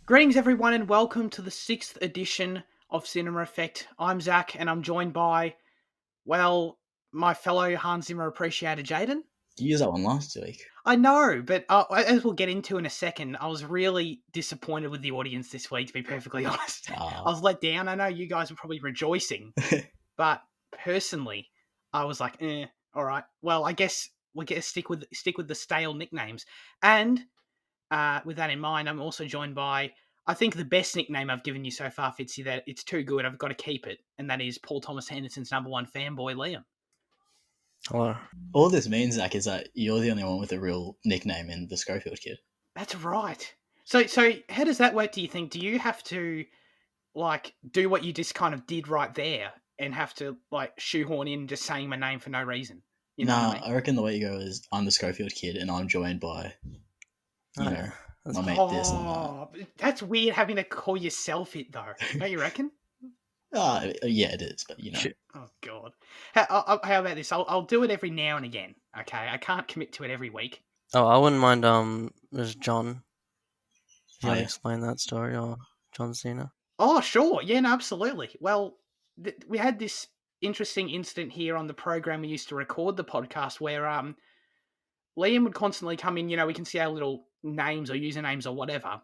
Greetings, everyone, and welcome to the 6th edition of Cinema Effect. I'm Zach, and I'm joined by, well, my fellow Hans Zimmer appreciator, Jaden. You used that one last week. I know, but as we'll get into in a second, I was really disappointed with the audience this week, to be perfectly honest. I was let down. I know you guys were probably rejoicing, but personally, I was like, all right. Well, I guess we'll stick with the stale nicknames. And with that in mind, I'm also joined by, I think, the best nickname I've given you so far, Fitzy, that it's too good, I've got to keep it, and that is Paul Thomas Anderson's number one fanboy, Liam. Hello. All this means, Zach, is that you're the only one with a real nickname in the Schofield kid. That's right. So how does that work, do you think? Do you have to, do what you just kind of did right there and have to, shoehorn in just saying my name for no reason? You know what I mean? I reckon the way you go is I'm the Schofield kid and I'm joined by, my mate this and that. That's weird having to call yourself it, though. Don't you reckon? Yeah, it is, but Oh, God. How about this? I'll do it every now and again, okay? I can't commit to it every week. Oh, I wouldn't mind, there's John. If you want to yeah. explain that story, or John Cena. Oh, sure. Yeah, no, absolutely. Well, we had this interesting incident here on the program we used to record the podcast where Liam would constantly come in, we can see our little names or usernames or whatever.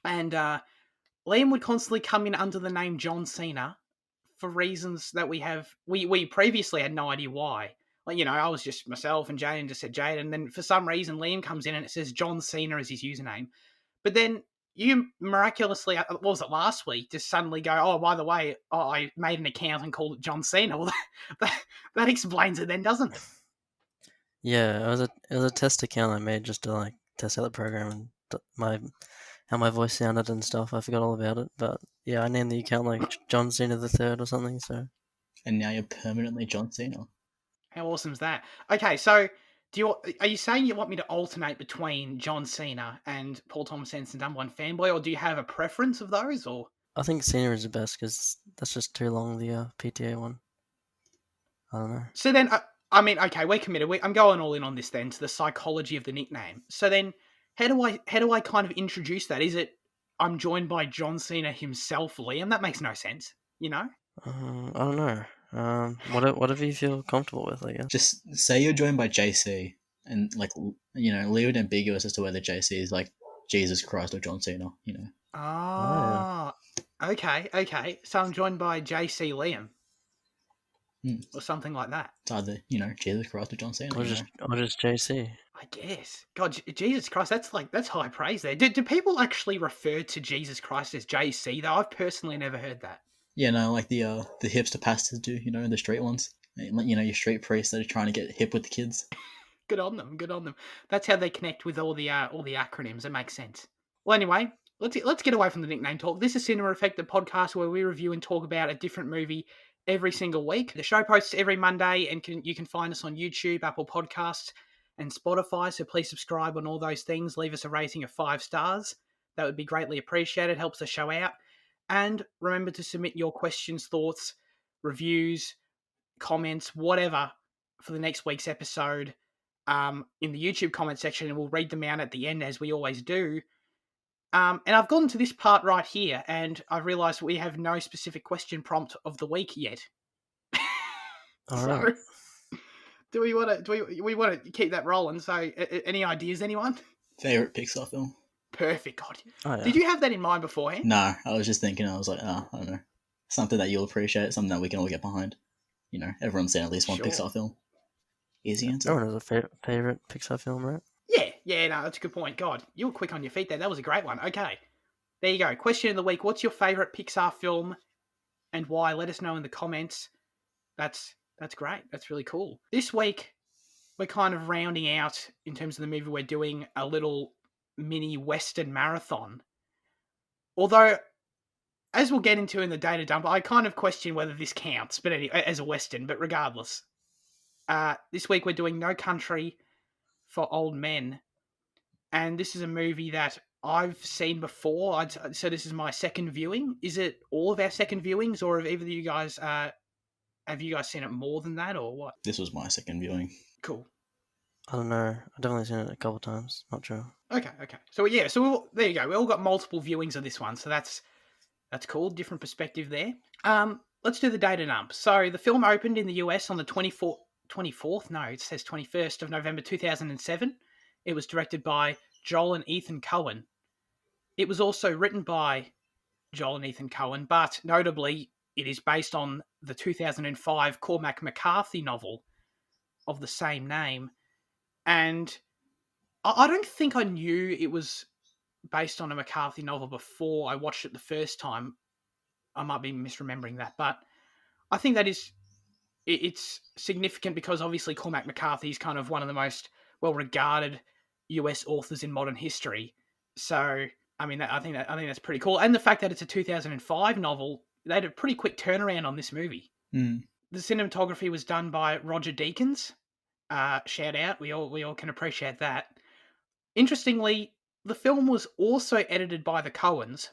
And Liam would constantly come in under the name John Cena for reasons that we previously had no idea why. I was just myself and Jaden just said Jaden, and then for some reason Liam comes in and it says John Cena as his username. But then you miraculously, what was it, last week, just suddenly go, oh, by the way, I made an account and called it John Cena. Well, that explains it then, doesn't it? Yeah, it was a test account I made just to test out the program and how my voice sounded and stuff. I forgot all about it, but yeah, I named the account John Cena the Third or something. So. And now you're permanently John Cena. How awesome is that? Okay, so are you saying you want me to alternate between John Cena and Paul Thomas Anderson's number one fanboy, or do you have a preference of those? Or I think Cena is the best because that's just too long. The PTA one. I don't know. So then, okay, we're committed. I'm going all in on this then, to the psychology of the nickname. So then, how do I kind of introduce that? Is it I'm joined by John Cena himself, Liam? That makes no sense, I don't know. Whatever you feel comfortable with, I guess. Just say you're joined by JC and leave it ambiguous as to whether JC is like Jesus Christ or John Cena. Okay. So I'm joined by JC Liam. Or something like that. It's either, Jesus Christ or John Cena. Or just JC. I guess. God, Jesus Christ, that's high praise there. Do people actually refer to Jesus Christ as JC, though? I've personally never heard that. Yeah, no, like the hipster pastors do, the street ones. Your street priests that are trying to get hip with the kids. Good on them. That's how they connect with all the acronyms. It makes sense. Well, anyway, let's get away from the nickname talk. This is Cinema Effect, the podcast where we review and talk about a different movie every single week. The show posts every Monday, and you can find us on YouTube, Apple Podcasts, and Spotify. So please subscribe on all those things. Leave us a rating of 5 stars. That would be greatly appreciated. Helps the show out. And remember to submit your questions, thoughts, reviews, comments, whatever, for the next week's episode in the YouTube comment section, and we'll read them out at the end as we always do. And I've gotten to this part right here, and I've realised we have no specific question prompt of the week yet. All right. Do we want to keep that rolling? So, any ideas, anyone? Favorite Pixar film? Perfect. God. Oh, yeah. Did you have that in mind beforehand? No, I was just thinking. I was like, I don't know, something that you'll appreciate, something that we can all get behind. Everyone's seen at least one Pixar film. Easy answer. Everyone has a favorite Pixar film, right? Yeah, no, that's a good point. God, you were quick on your feet there. That was a great one. Okay, there you go. Question of the week: what's your favorite Pixar film, and why? Let us know in the comments. That's great. That's really cool. This week, we're kind of rounding out, in terms of the movie we're doing, a little mini Western marathon. Although, as we'll get into in the data dump, I kind of question whether this counts, but anyway, as a Western. But regardless, this week we're doing No Country for Old Men, and this is a movie that I've seen before. So this is my second viewing. Is it all of our second viewings, or have either of you guys have you guys seen it more than that, or what? This was my second viewing. Cool. I don't know. I've definitely seen it a couple times. Not sure. Okay. So yeah, there you go. We all got multiple viewings of this one, so that's cool. Different perspective there. Let's do the date and ump. So the film opened in the US on the 24th? No, it says 21st of November 2007. It was directed by Joel and Ethan Coen. It was also written by Joel and Ethan Coen, but notably, it is based on the 2005 Cormac McCarthy novel of the same name. And I don't think I knew it was based on a McCarthy novel before I watched it the first time. I might be misremembering that, but I think that it's significant because obviously Cormac McCarthy is kind of one of the most well-regarded US authors in modern history. So, I mean, I think that's pretty cool, and the fact that it's a 2005 novel, they had a pretty quick turnaround on this movie. Mm. The cinematography was done by Roger Deakins. Shout out, we all can appreciate that. Interestingly, the film was also edited by the Coens,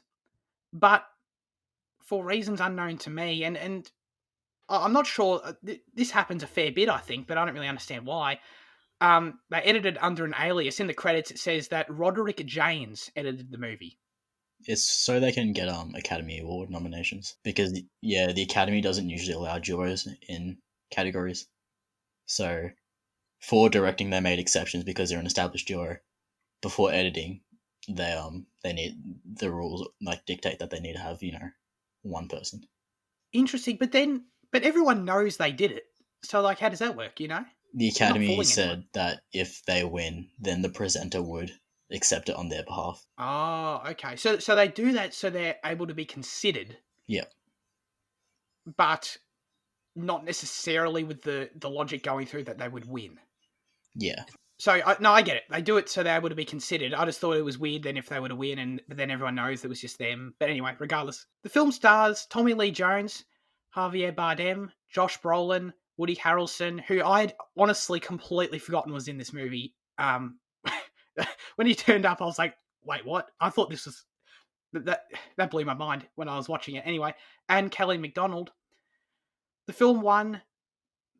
but for reasons unknown to me, and I'm not sure. This happens a fair bit, I think, but I don't really understand why. They edited under an alias. In the credits, it says that Roderick Jaynes edited the movie. It's so they can get Academy Award nominations because the Academy doesn't usually allow duos in categories. So for directing, they made exceptions because they're an established duo. Before editing, they need the rules like dictate that they need to have one person. Interesting, but everyone knows they did it. So like, how does that work? The Academy said that if they win, then the presenter would accept it on their behalf. Oh, okay. So they do that so they're able to be considered. Yeah. But not necessarily with the logic going through that they would win. Yeah. So, I get it. They do it so they're able to be considered. I just thought it was weird then if they were to win, but then everyone knows it was just them. But anyway, regardless. The film stars Tommy Lee Jones, Javier Bardem, Josh Brolin, Woody Harrelson, who I'd honestly completely forgotten was in this movie. When he turned up, I was like, wait, what? I thought this was... That blew my mind when I was watching it. Anyway, and Kelly MacDonald. The film won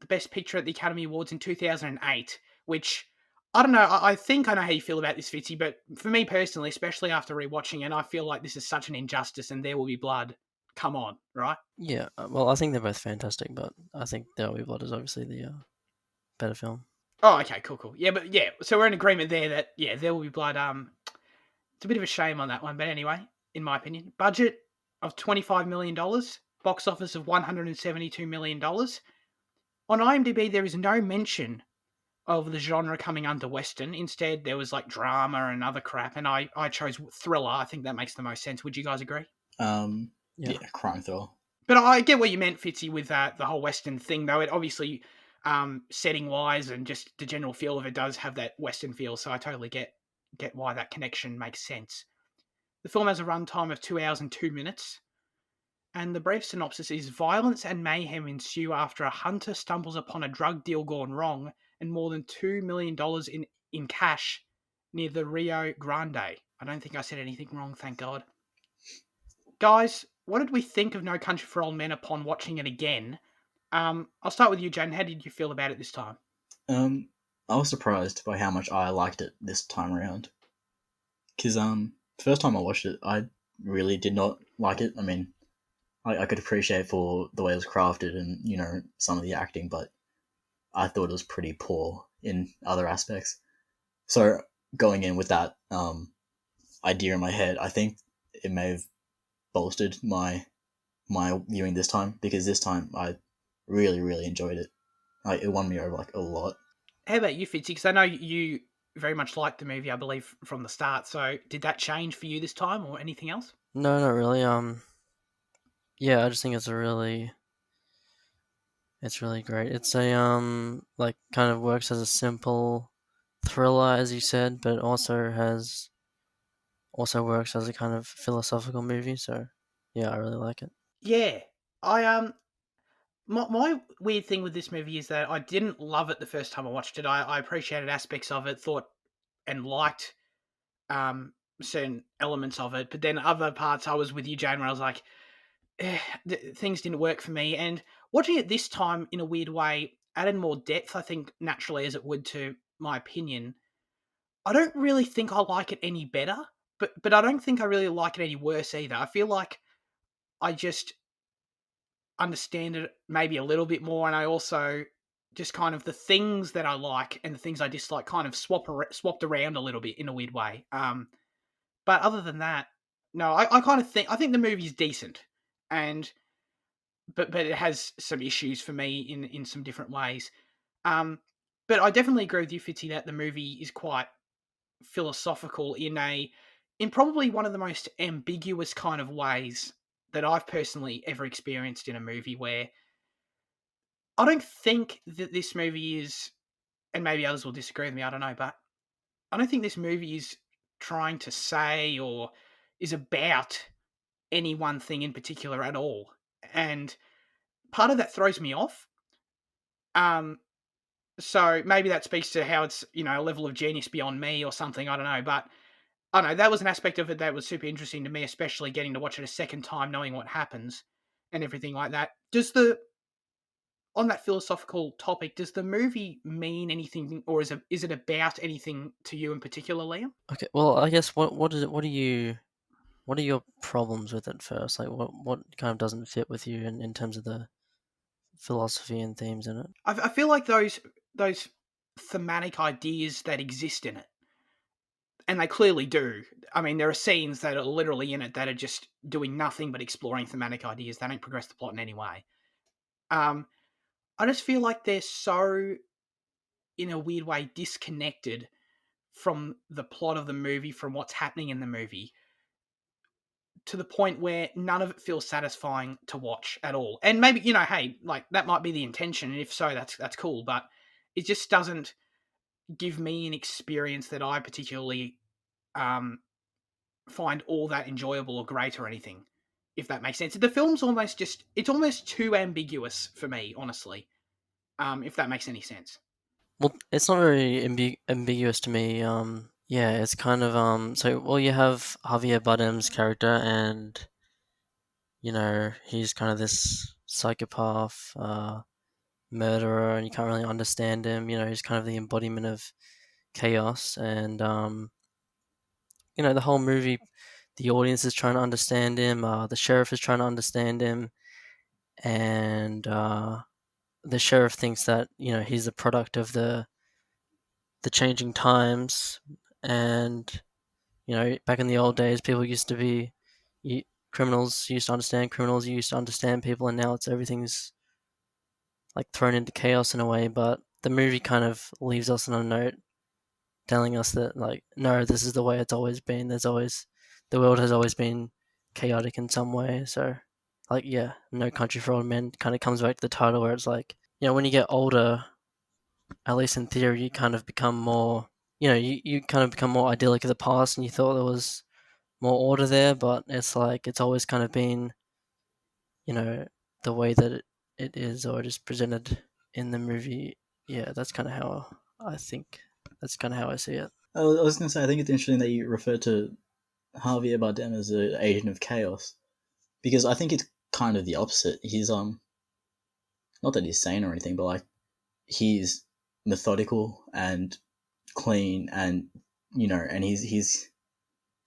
the Best Picture at the Academy Awards in 2008, which... I don't know. I think I know how you feel about this, Fitzy, but for me personally, especially after rewatching it, I feel like this is such an injustice and There Will Be Blood. Come on, right? Yeah, well, I think they're both fantastic, but I think There Will Be Blood is obviously the better film. Oh, okay, cool. Yeah, but yeah, so we're in agreement there that, yeah, There Will Be Blood, it's a bit of a shame on that one, but anyway, in my opinion. Budget of $25 million, box office of $172 million. On IMDb, there is no mention of the genre coming under Western. Instead, there was like drama and other crap, and I chose thriller. I think that makes the most sense. Would you guys agree? Yeah, crime thriller. But I get what you meant, Fitzy, with the whole Western thing, though. It obviously, setting-wise and just the general feel of it does have that Western feel, so I totally get why that connection makes sense. The film has a runtime of 2 hours and 2 minutes, and the brief synopsis is violence and mayhem ensue after a hunter stumbles upon a drug deal gone wrong and more than $2 million in cash near the Rio Grande. I don't think I said anything wrong, thank God. Guys, what did we think of No Country for Old Men upon watching it again? I'll start with you, Jen. How did you feel about it this time? I was surprised by how much I liked it this time around. Because first time I watched it, I really did not like it. I mean, I could appreciate for the way it was crafted and some of the acting, but I thought it was pretty poor in other aspects. So going in with that idea in my head, I think it may have bolstered my viewing this time, because this time I really, really enjoyed it. It won me over like a lot. How about you, Fitzy? Because I know you very much liked the movie, I believe, from the start. So did that change for you this time or anything else? No, not really. Yeah, I just think it's really great. It's a like kind of works as a simple thriller, as you said, but it also works as a kind of philosophical movie. So yeah, I really like it. Yeah, I my weird thing with this movie is that I didn't love it the first time I watched it. I appreciated aspects of it, thought and liked certain elements of it, but then other parts I was with you, Jane, where I was like, things didn't work for me. And watching it this time in a weird way added more depth, I think, naturally as it would to my opinion, I don't really think I like it any better, but I don't think I really like it any worse either. I feel like I just understand it maybe a little bit more, and I also just kind of the things that I like and the things I dislike kind of swapped around a little bit in a weird way. But other than that, no, I kind of think the movie's decent, and but it has some issues for me in some different ways. Um, but I definitely agree with you, Fitzy, that the movie is quite philosophical in probably one of the most ambiguous kind of ways that I've personally ever experienced in a movie, where I don't think that this movie is, and maybe others will disagree with me, I don't know, but I don't think this movie is trying to say or is about any one thing in particular at all. And part of that throws me off. Um, so maybe that speaks to how it's, a level of genius beyond me or something, I don't know. But I don't know, that was an aspect of it that was super interesting to me, especially getting to watch it a second time, knowing what happens and everything like that. On that philosophical topic, does the movie mean anything, or is it about anything to you in particular, Liam? Okay, well, I guess what is it? What are your problems with it first? Like, what kind of doesn't fit with you in terms of the philosophy and themes in it? I feel like those thematic ideas that exist in it, and they clearly do. I mean, there are scenes that are literally in it that are just doing nothing but exploring thematic ideas. They don't progress the plot in any way. Um, I just feel like they're so, in a weird way, disconnected from the plot of the movie, from what's happening in the movie, to the point where none of it feels satisfying to watch at all. And maybe, hey, like that might be the intention, and if so, that's cool. But it just doesn't give me an experience that I particularly um, find all that enjoyable or great or anything. If that makes sense, the film's it's almost too ambiguous for me, honestly. If that makes any sense. Well, it's not very ambiguous to me. Yeah, it's kind of So, well, you have Javier Bardem's character, and he's kind of this psychopath, murderer, and you can't really understand him. He's kind of the embodiment of chaos, and the whole movie, the audience is trying to understand him. The sheriff is trying to understand him, and the sheriff thinks that he's the product of the changing times, and back in the old days, people used to be criminals used to understand criminals, used to understand people, and now everything's like thrown into chaos in a way. But the movie kind of leaves us on a note, telling us that like, no, this is the way it's always been. The world has always been chaotic in some way. So, like, yeah, No Country for Old Men kind of comes back to the title, where it's like, when you get older, at least in theory, you kind of become more, you kind of become more idyllic of the past, and you thought there was more order there, but it's like it's always kind of been, you know, the way that it is, or it is presented in the movie. Yeah, that's kind of how I think. That's kind of how I see it. I was going to say, I think it's interesting that you refer to Javier Bardem as an agent of chaos, because I think it's kind of the opposite. He's not that he's sane or anything, but like he's methodical and clean, and and he's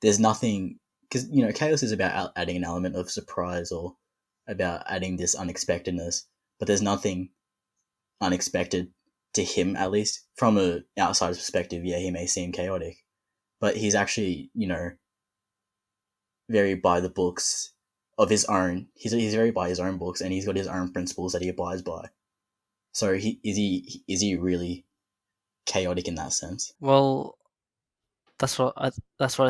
there's nothing, because chaos is about adding an element of surprise, or about adding this unexpectedness, but there's nothing unexpected to him, at least from a outsider's perspective. Yeah, he may seem chaotic, but he's actually very by the books of his own. He's very by his own books, and he's got his own principles that he abides by. So he really chaotic in that sense? Well, that's what I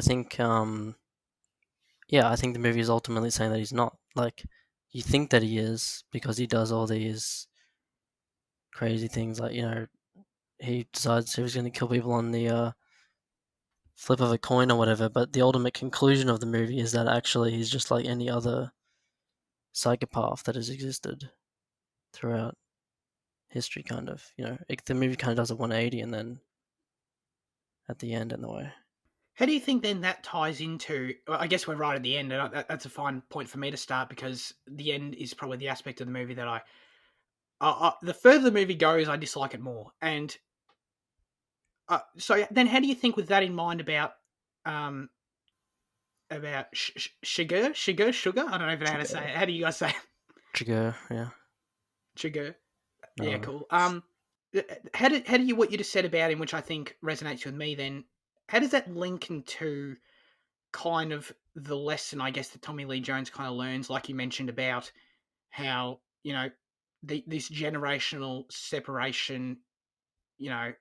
think. Yeah, I think the movie is ultimately saying that he's not. Like, you think that he is because he does all these crazy things, like he decides he was going to kill people on the flip of a coin or whatever. But the ultimate conclusion of the movie is that actually he's just like any other psychopath that has existed throughout history. Kind of, the movie kind of does a 180, and then at the end, in the way. How do you think then that ties into? Well, I guess we're right at the end, and that's a fine point for me to start, because the end is probably the aspect of the movie that the further the movie goes, I dislike it more. And So then, how do you think, with that in mind, um sugar? I don't even know how to say it. How do you guys say it? Sugar, yeah. Sugar. Yeah, No. cool. How do you, what you just said about him, which I think resonates with me? Then, how does that link into kind of the lesson, I guess, that Tommy Lee Jones kind of learns, like you mentioned about how, this generational separation, you know,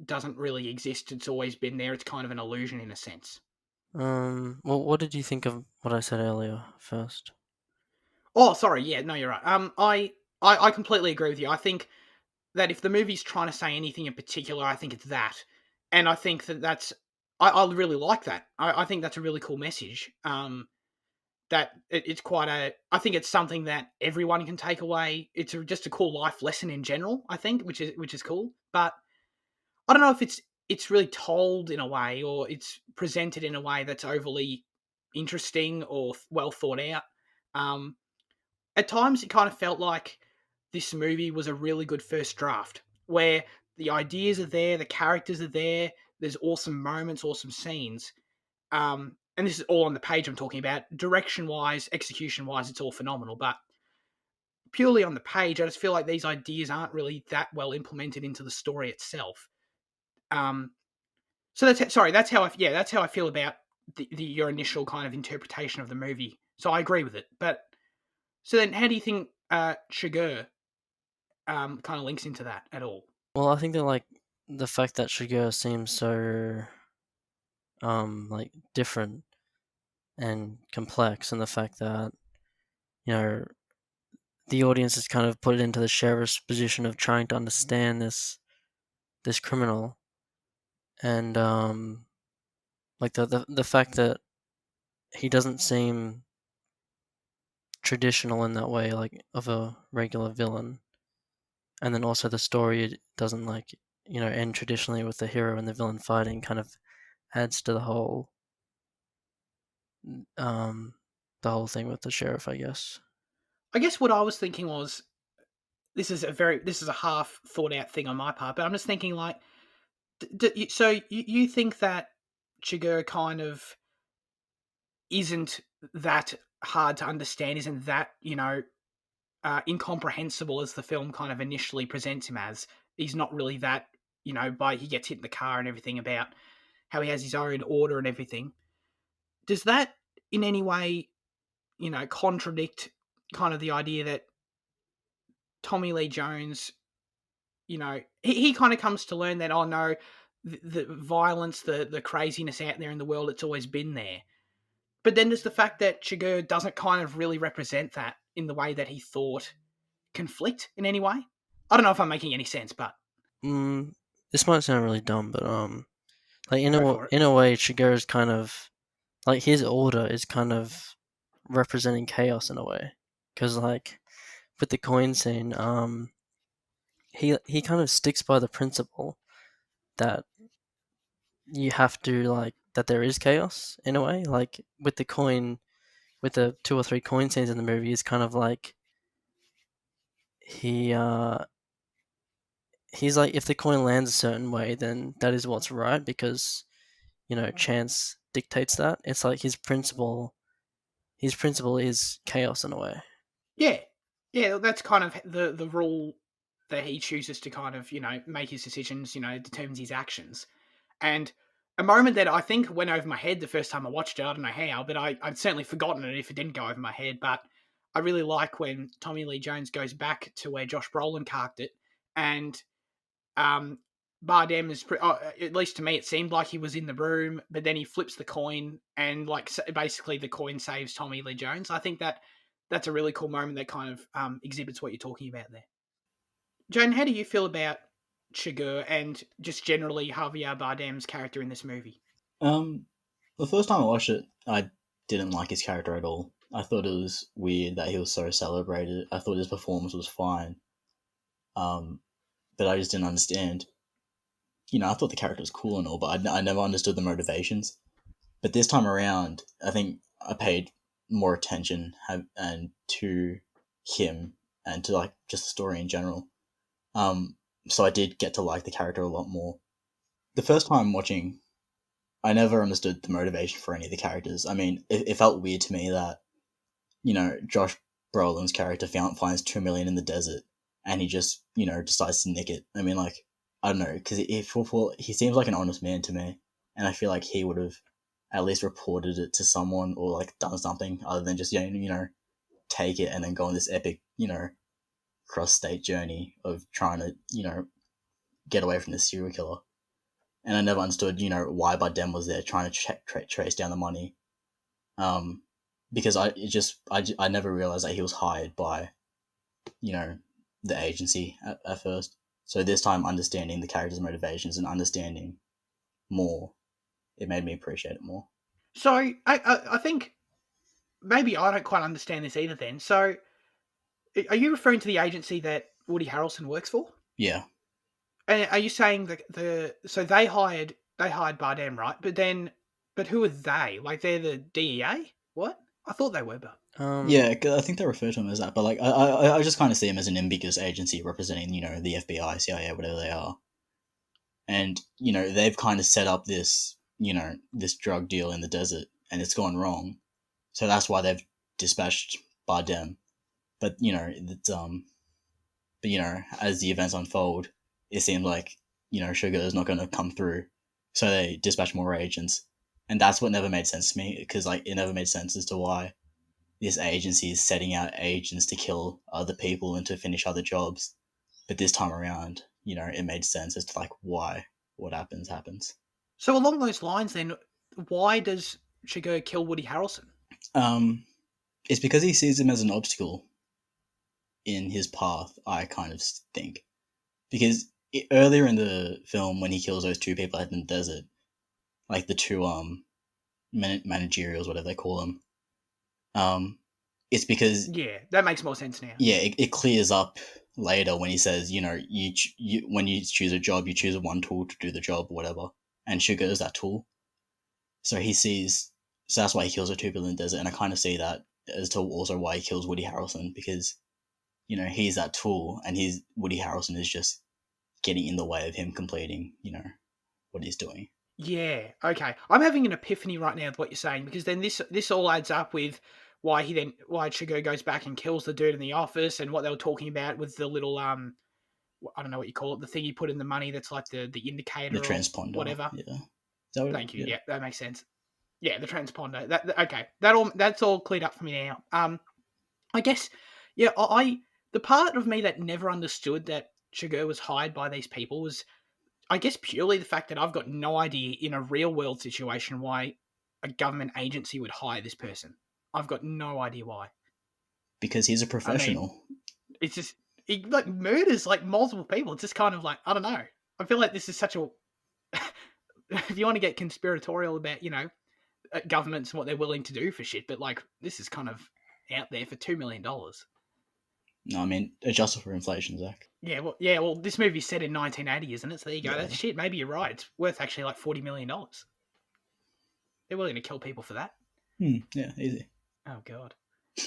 doesn't really exist. It's always been there. It's kind of an illusion in a sense. Well, what did you think of what I said earlier first? Oh, sorry. Yeah, no, you're right. I completely agree with you. I think that if the movie's trying to say anything in particular, I think it's that, and I think I really like that. I think that's a really cool message. That it's quite a. I think it's something that everyone can take away. It's just a cool life lesson in general. I think, which is cool. But I don't know if it's really told in a way, or it's presented in a way that's overly interesting or well thought out. Um, at times, it kind of felt like this movie was a really good first draft, where the ideas are there, the characters are there, there's awesome moments, awesome scenes. And this is all on the page I'm talking about. Direction wise, execution wise, it's all phenomenal. But purely on the page, I just feel like these ideas aren't really that well implemented into the story itself. Um, so that's how I feel about your initial kind of interpretation of the movie. So I agree with it. But so then, how do you think Sugar kind of links into that at all? Well, I think that like the fact that Sugar seems so like different and complex, and the fact that you know the audience is kind of put into the sheriff's position of trying to understand this criminal, and like the fact that he doesn't seem traditional in that way, like of a regular villain, and then also the story doesn't like end traditionally with the hero and the villain fighting, kind of adds to um the whole thing with the sheriff, I guess. I guess what I was thinking was, this is a half thought out thing on my part, but I'm just thinking like, so you think that Chigurh kind of isn't that hard to understand, isn't that incomprehensible as the film kind of initially presents him as? He's not really that, by he gets hit in the car and everything, about how he has his own order and everything. Does that in any way, contradict kind of the idea that Tommy Lee Jones, he kind of comes to learn that, oh no, the violence, the craziness out there in the world, it's always been there. But then there's the fact that Chigurh doesn't kind of really represent that in the way that he thought conflict in any way. I don't know if I'm making any sense, but Mm, this might sound really dumb, but like go for it. in a way, Shigeru is kind of like his order is kind of representing chaos in a way, because like with the coin scene, he kind of sticks by the principle that you have to like that there is chaos in a way. Like with the coin, with the two or three coin scenes in the movie, is kind of like he he's like, if the coin lands a certain way, then that is what's right, because chance dictates that. It's like his principle is chaos in a way. Yeah, yeah, that's kind of the rule that he chooses to kind of make his decisions. Determines his actions. And a moment that I think went over my head the first time I watched it, I don't know how, but I'd certainly forgotten it if it didn't go over my head. But I really like when Tommy Lee Jones goes back to where Josh Brolin carved it, and um, Bardem is, at least to me, it seemed like he was in the room, but then he flips the coin, and like basically the coin saves Tommy Lee Jones. I think that's a really cool moment that kind of exhibits what you're talking about there. Joan, how do you feel about Chigurh and just generally Javier Bardem's character in this movie? Um, the first time I watched it, I didn't like his character at all. I thought it was weird that he was so celebrated. I thought his performance was fine, um, but I just didn't understand. I thought the character was cool and all, but I never understood the motivations. But this time around, I think I paid more attention and to him and to just the story in general. So I did get to like the character a lot more. the first time watching, I never understood the motivation for any of the characters. I mean, it felt weird to me that, Josh Brolin's character finds 2 million in the desert, and he just, decides to nick it. I mean, like, I don't know, because he seems like an honest man to me, and I feel like he would have at least reported it to someone or like done something other than just take it and then go on this epic cross state journey of trying to get away from this serial killer. And I never understood why Bardem was there trying to trace down the money. Because I never realized that he was hired by the agency at first. So this time, understanding the character's motivations and understanding more, it made me appreciate it more. So I think maybe I don't quite understand this either. Then, so are you referring to the agency that Woody Harrelson works for? Yeah. And are you saying that so they hired Bardem, right? But who are they? Like they're the DEA? What? I thought they were, but Yeah, 'cause I think they refer to him as that, but like I just kind of see him as an ambiguous agency representing the FBI, CIA, whatever they are, and they've kind of set up this this drug deal in the desert, and it's gone wrong, so that's why they've dispatched Bardem. But as the events unfold, it seems like Sugar is not going to come through, so they dispatch more agents, and that's what never made sense to me, because like it never made sense as to why this agency is setting out agents to kill other people and to finish other jobs. But this time around, it made sense as to like why what happens. so along those lines, then why does Sugar kill Woody Harrelson? It's because he sees him as an obstacle in his path, I kind of think. Because earlier in the film, when he kills those two people out in the desert, like the two managerials, whatever they call them, it's because Yeah, that makes more sense now. yeah, it clears up later when he says, when you choose a job, you choose one tool to do the job or whatever, and Sugar is that tool. So so that's why he kills the two people in the desert, and I kind of see that as to also why he kills Woody Harrelson, because he's that tool, and Woody Harrelson is just getting in the way of him completing what he's doing. Yeah, okay. I'm having an epiphany right now with what you're saying, because then this all adds up with why Sugar goes back and kills the dude in the office, and what they were talking about with the little I don't know what you call it, the thing you put in the money that's like the indicator, The transponder, or whatever. Yeah. Thank you. Yeah, that makes sense. Yeah, the transponder. Okay. That's all cleared up for me now. I guess yeah, the part of me that never understood that Sugar was hired by these people was, I guess, purely the fact that I've got no idea in a real world situation why a government agency would hire this person. I've got no idea why. Because he's a professional. I mean, it's just he like murders like multiple people. It's just kind of like, I don't know. I feel like this is such a if you want to get conspiratorial about governments and what they're willing to do for shit, but like this is kind of out there for $2 million. No, I mean adjusted for inflation, Zach. Yeah, well, this movie's set in 1980, isn't it? So there you go. Yeah. That's shit. Maybe you're right. It's worth actually like $40 million. They're willing to kill people for that. Yeah, easy. Oh god.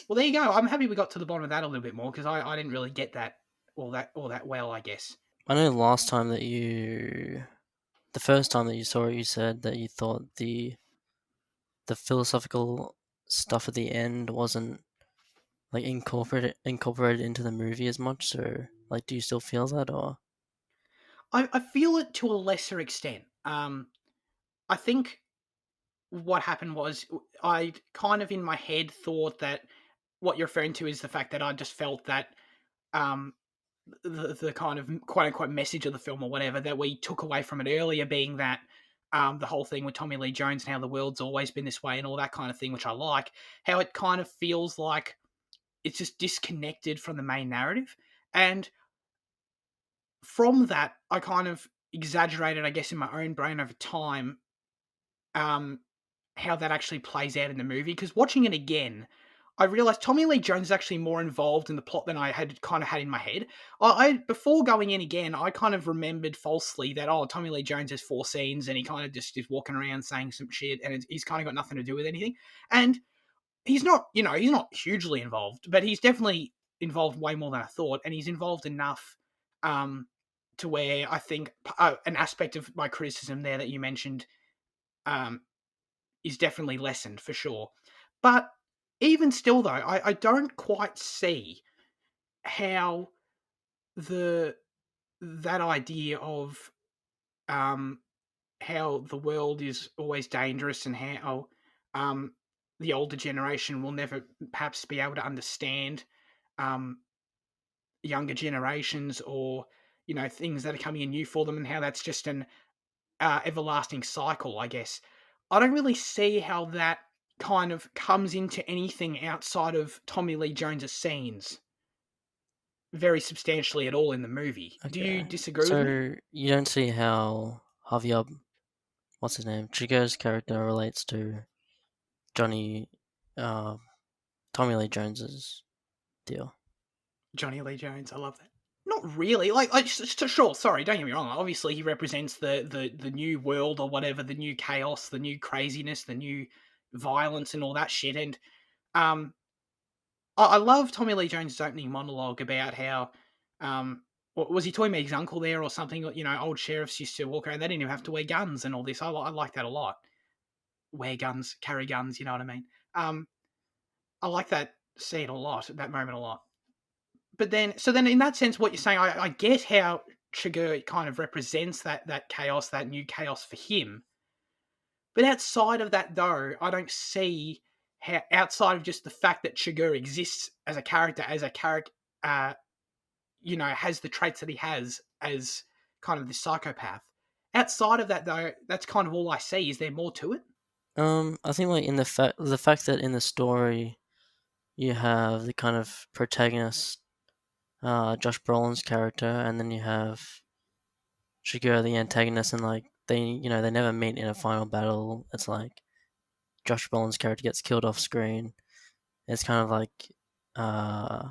Well, there you go. I'm happy we got to the bottom of that a little bit more, because I didn't really get that all that well, I guess. I know last time that the first time that you saw it, you said that you thought the philosophical stuff at the end wasn't like incorporated into the movie as much. So, like, do you still feel that, or? I feel it to a lesser extent. I think what happened was I kind of in my head thought that what you're referring to is the fact that I just felt that the kind of quote unquote message of the film or whatever that we took away from it earlier being that the whole thing with Tommy Lee Jones and how the world's always been this way and all that kind of thing, which I like, how it kind of feels like it's just disconnected from the main narrative. And from that, I kind of exaggerated, I guess, in my own brain over time, how that actually plays out in the movie. Because watching it again, I realized Tommy Lee Jones is actually more involved in the plot than I had kind of had in my head. I before going in again, I kind of remembered falsely that Tommy Lee Jones has 4 scenes and he kind of just is walking around saying some shit and he's kind of got nothing to do with anything. And he's not, he's not hugely involved, but he's definitely involved way more than I thought, and he's involved enough to where I think an aspect of my criticism there that you mentioned is definitely lessened for sure. But even still, though, I don't quite see how that idea of how the world is always dangerous and how the older generation will never perhaps be able to understand um, younger generations, or things that are coming in new for them, and how that's just an everlasting cycle, I guess. I don't really see how that kind of comes into anything outside of Tommy Lee Jones's scenes very substantially at all in the movie. Do you Okay. disagree with me? So you don't see how Javier, what's his name, Chico's character relates to Johnny, uh, Tommy Lee Jones's deal. Johnny Lee Jones, I love that. Not really. Sure. Sorry, don't get me wrong. Obviously, he represents the new world or whatever, the new chaos, the new craziness, the new violence, and all that shit. And um, I love Tommy Lee Jones' opening monologue about how was he talking about his uncle there or something? Old sheriffs used to walk around; they didn't even have to wear guns and all this. I like that a lot. Wear guns, carry guns. You know what I mean? I like that scene a lot, that moment a lot. But then in that sense, what you're saying, I get how Chigurh kind of represents that chaos, that new chaos for him. But outside of that, though, I don't see how, outside of just the fact that Chigurh exists as a character, uh, has the traits that he has as kind of the psychopath. Outside of that, though, that's kind of all I see. Is there more to it? I think like in the fact that in the story you have the kind of protagonist, Josh Brolin's character, and then you have Shigeru the antagonist, and like they never meet in a final battle. It's like Josh Brolin's character gets killed off screen. It's kind of like, uh,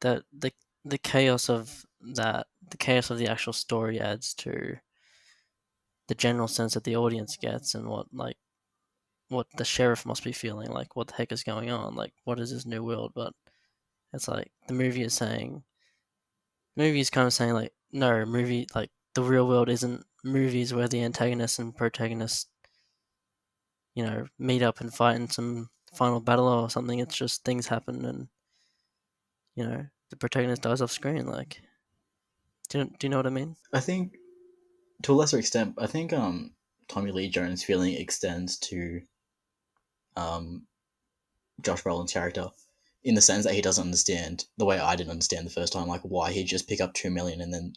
that the chaos of the actual story adds to the general sense that the audience gets, and what the sheriff must be feeling, like what the heck is going on, like what is this new world. But it's like the movie is kind of saying like, no, movie, like the real world isn't movies where the antagonist and protagonist meet up and fight in some final battle or something. It's just things happen, and the protagonist dies off screen. Like, do you know what I mean? I think to a lesser extent, I think Tommy Lee Jones' feeling extends to um Josh Brolin's character in the sense that he doesn't understand the way I didn't understand the first time, like why he'd just pick up 2 million and then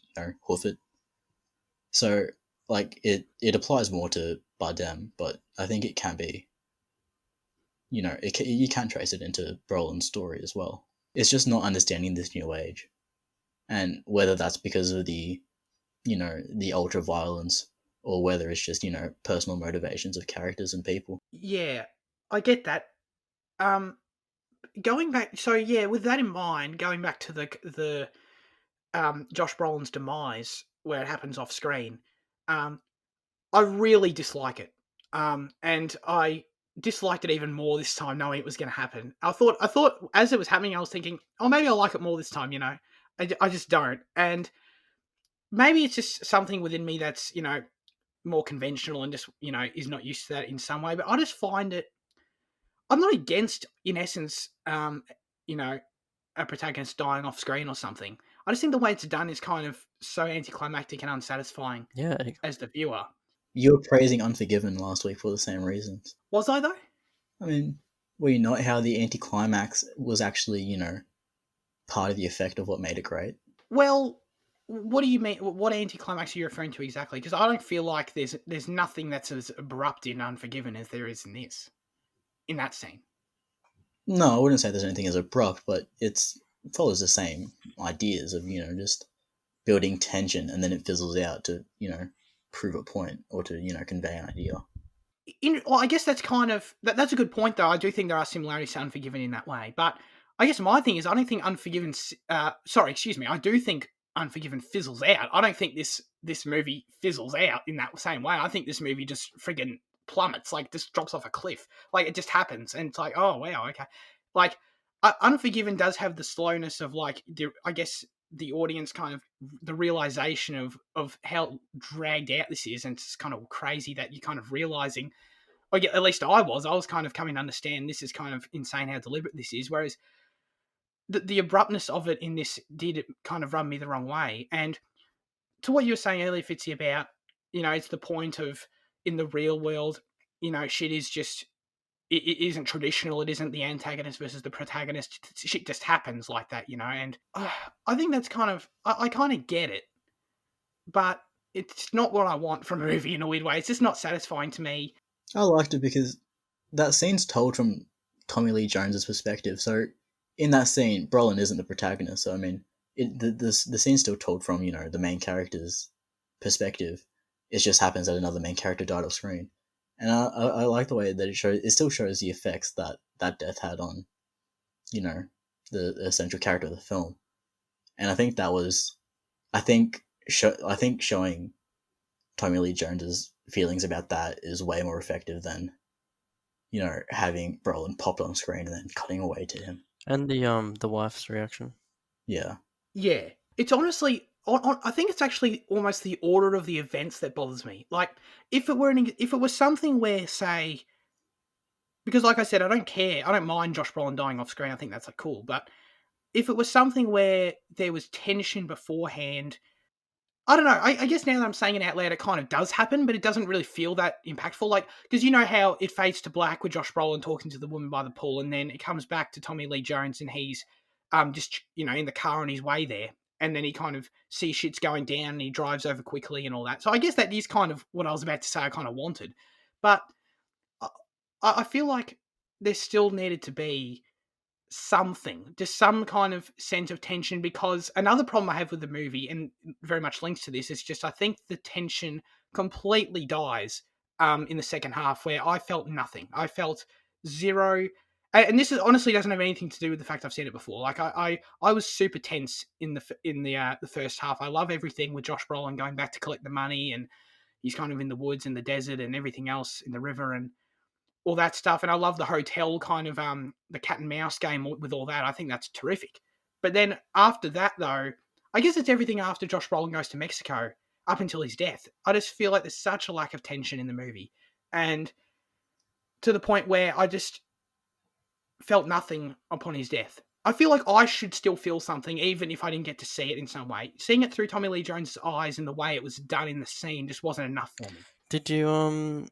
hoof it. So like it applies more to Bardem, but I think it can be you can trace it into Brolin's story as well. It's just not understanding this new age, and whether that's because of the ultra violence, or whether it's just personal motivations of characters and people. Yeah, I get that. Um, Going back, so yeah, with that in mind, going back to the Josh Brolin's demise where it happens off screen, um, I really dislike it. And I disliked it even more this time, knowing it was going to happen. I thought as it was happening, I was thinking, oh, maybe I'll like it more this time. I just don't, and maybe it's just something within me that's more conventional and just is not used to that in some way. But I just find it. I'm not against, in essence, you know, a protagonist dying off screen or something. I just think the way it's done is kind of so anticlimactic and unsatisfying Yeah, as the viewer. You were praising Unforgiven last week for the same reasons. Was I though? I mean, were you not how the anticlimax was actually, part of the effect of what made it great? Well, what do you mean? What anticlimax are you referring to exactly? Because I don't feel like there's nothing that's as abrupt in Unforgiven as there is in this, in that scene. No, I wouldn't say there's anything as abrupt, but it follows the same ideas of, just building tension, and then it fizzles out to, prove a point or to, convey an idea. Well, I guess that's kind of that's a good point, though. I do think there are similarities to Unforgiven in that way, but I guess my thing is I don't think Unforgiven. Sorry, excuse me. I do think Unforgiven fizzles out. I don't think this movie fizzles out in that same way. I think this movie just friggin' plummets, like just drops off a cliff. Like it just happens, and it's like, oh wow, okay. Like Unforgiven does have the slowness of I guess the audience kind of the realization of how dragged out this is, and it's kind of crazy that you're kind of realizing, or at least I was kind of coming to understand this is kind of insane how deliberate this is. Whereas the abruptness of it in this did kind of rub me the wrong way. And to what you were saying earlier, Fitzy, about, it's the point of in the real world, shit is just, it isn't traditional. It isn't the antagonist versus the protagonist. Shit just happens like that, and I think that's kind of, I kind of get it, but it's not what I want from a movie in a weird way. It's just not satisfying to me. I liked it because that scene's told from Tommy Lee Jones's perspective. So in that scene, Brolin isn't the protagonist. So I mean, the scene's still told from the main character's perspective. It just happens that another main character died off screen, and I like the way that it still shows the effects that death had on the essential character of the film, and I think that was I think showing Tommy Lee Jones's feelings about that is way more effective than having Brolin popped on screen and then cutting away to him. And the wife's reaction. Yeah. Yeah, it's honestly, I think it's actually almost the order of the events that bothers me. Like, if it was something where, say, because like I said, I don't mind Josh Brolin dying off screen. I think that's cool. But if it was something where there was tension beforehand, I don't know. I guess now that I'm saying it out loud, it kind of does happen, but it doesn't really feel that impactful. Like, because you know how it fades to black with Josh Brolin talking to the woman by the pool, and then it comes back to Tommy Lee Jones, and he's just in the car on his way there, and then he kind of sees shit's going down, and he drives over quickly and all that. So I guess that is kind of what I was about to say. I kind of wanted, but I feel like there still needed to be something, just some kind of sense of tension, because another problem I have with the movie, and very much links to this, is just I think the tension completely dies in the second half, where I felt nothing. I felt zero, and this honestly doesn't have anything to do with the fact I've said it before. Like I was super tense in the first half. I love everything with Josh Brolin going back to collect the money, and he's kind of in the woods and the desert and everything else in the river, and all that stuff. And I love the hotel kind of the cat and mouse game with all that. I think that's terrific. But then after that, though, I guess it's everything after Josh Brolin goes to Mexico up until his death. I just feel like there's such a lack of tension in the movie, and to the point where I just felt nothing upon his death. I feel like I should still feel something, even if I didn't get to see it in some way. Seeing it through Tommy Lee Jones' eyes and the way it was done in the scene just wasn't enough for me. Did you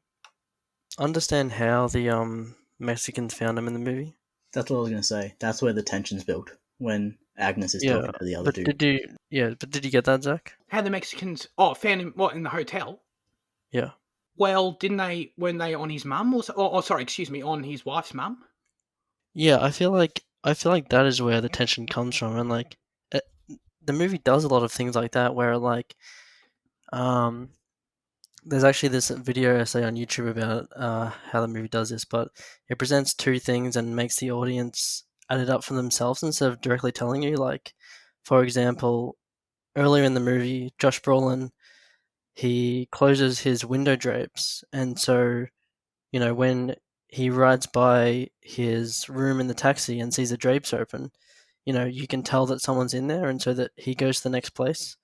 understand how the Mexicans found him in the movie? That's what I was going to say. That's where the tension's built, when Agnes is talking to the other dude. Did you get that, Zach? How the Mexicans found him in the hotel? Yeah. Well, weren't they on his mum on his wife's mum? Yeah, I feel like that is where the tension comes from, and like the movie does a lot of things like that, where like there's actually this video essay on YouTube about how the movie does this, but it presents two things and makes the audience add it up for themselves instead of directly telling you. Like, for example, earlier in the movie, Josh Brolin, he closes his window drapes, and so when he rides by his room in the taxi and sees the drapes open, you can tell that someone's in there, and so that he goes to the next place.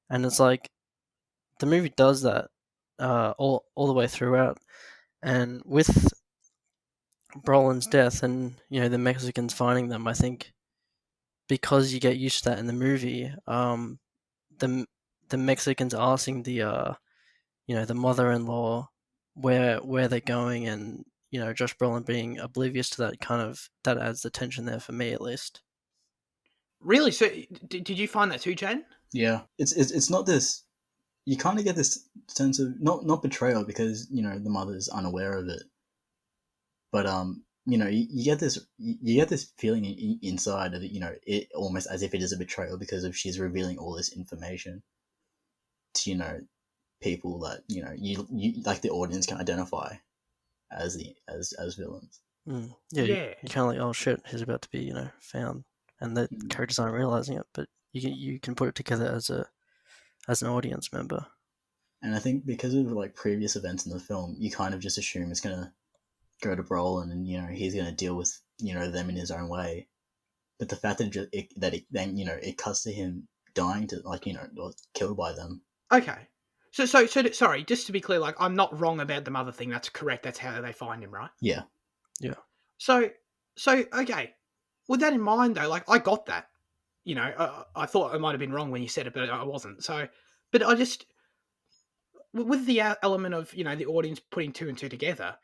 And it's like the movie does that all the way throughout. And with Brolin's death and the Mexicans finding them, I think because you get used to that in the movie, the Mexicans asking the the mother-in-law where they're going, and Josh Brolin being oblivious to that adds the tension there for me, at least. Really? So did you find that too, Jane? Yeah, it's not this. You kind of get this sense of not betrayal, because the mother's unaware of it, but you get this feeling inside of it, it almost as if it is a betrayal, because of she's revealing all this information to people that you like the audience can identify as villains. Yeah, you're kind of like, oh shit, he's about to be found, and the characters aren't realizing it, but you can put it together as an audience member. And I think because of like previous events in the film, you kind of just assume it's gonna go to Brolin, and he's gonna deal with them in his own way. But the fact that it cuts to him dying to or killed by them. Okay. So, sorry, just to be clear, like, I'm not wrong about the mother thing. That's correct. That's how they find him, right? Yeah. Yeah. So, okay. With that in mind, though, like, I got that. I thought I might have been wrong when you said it, but I wasn't. So, but I just, with the element of, the audience putting two and two together,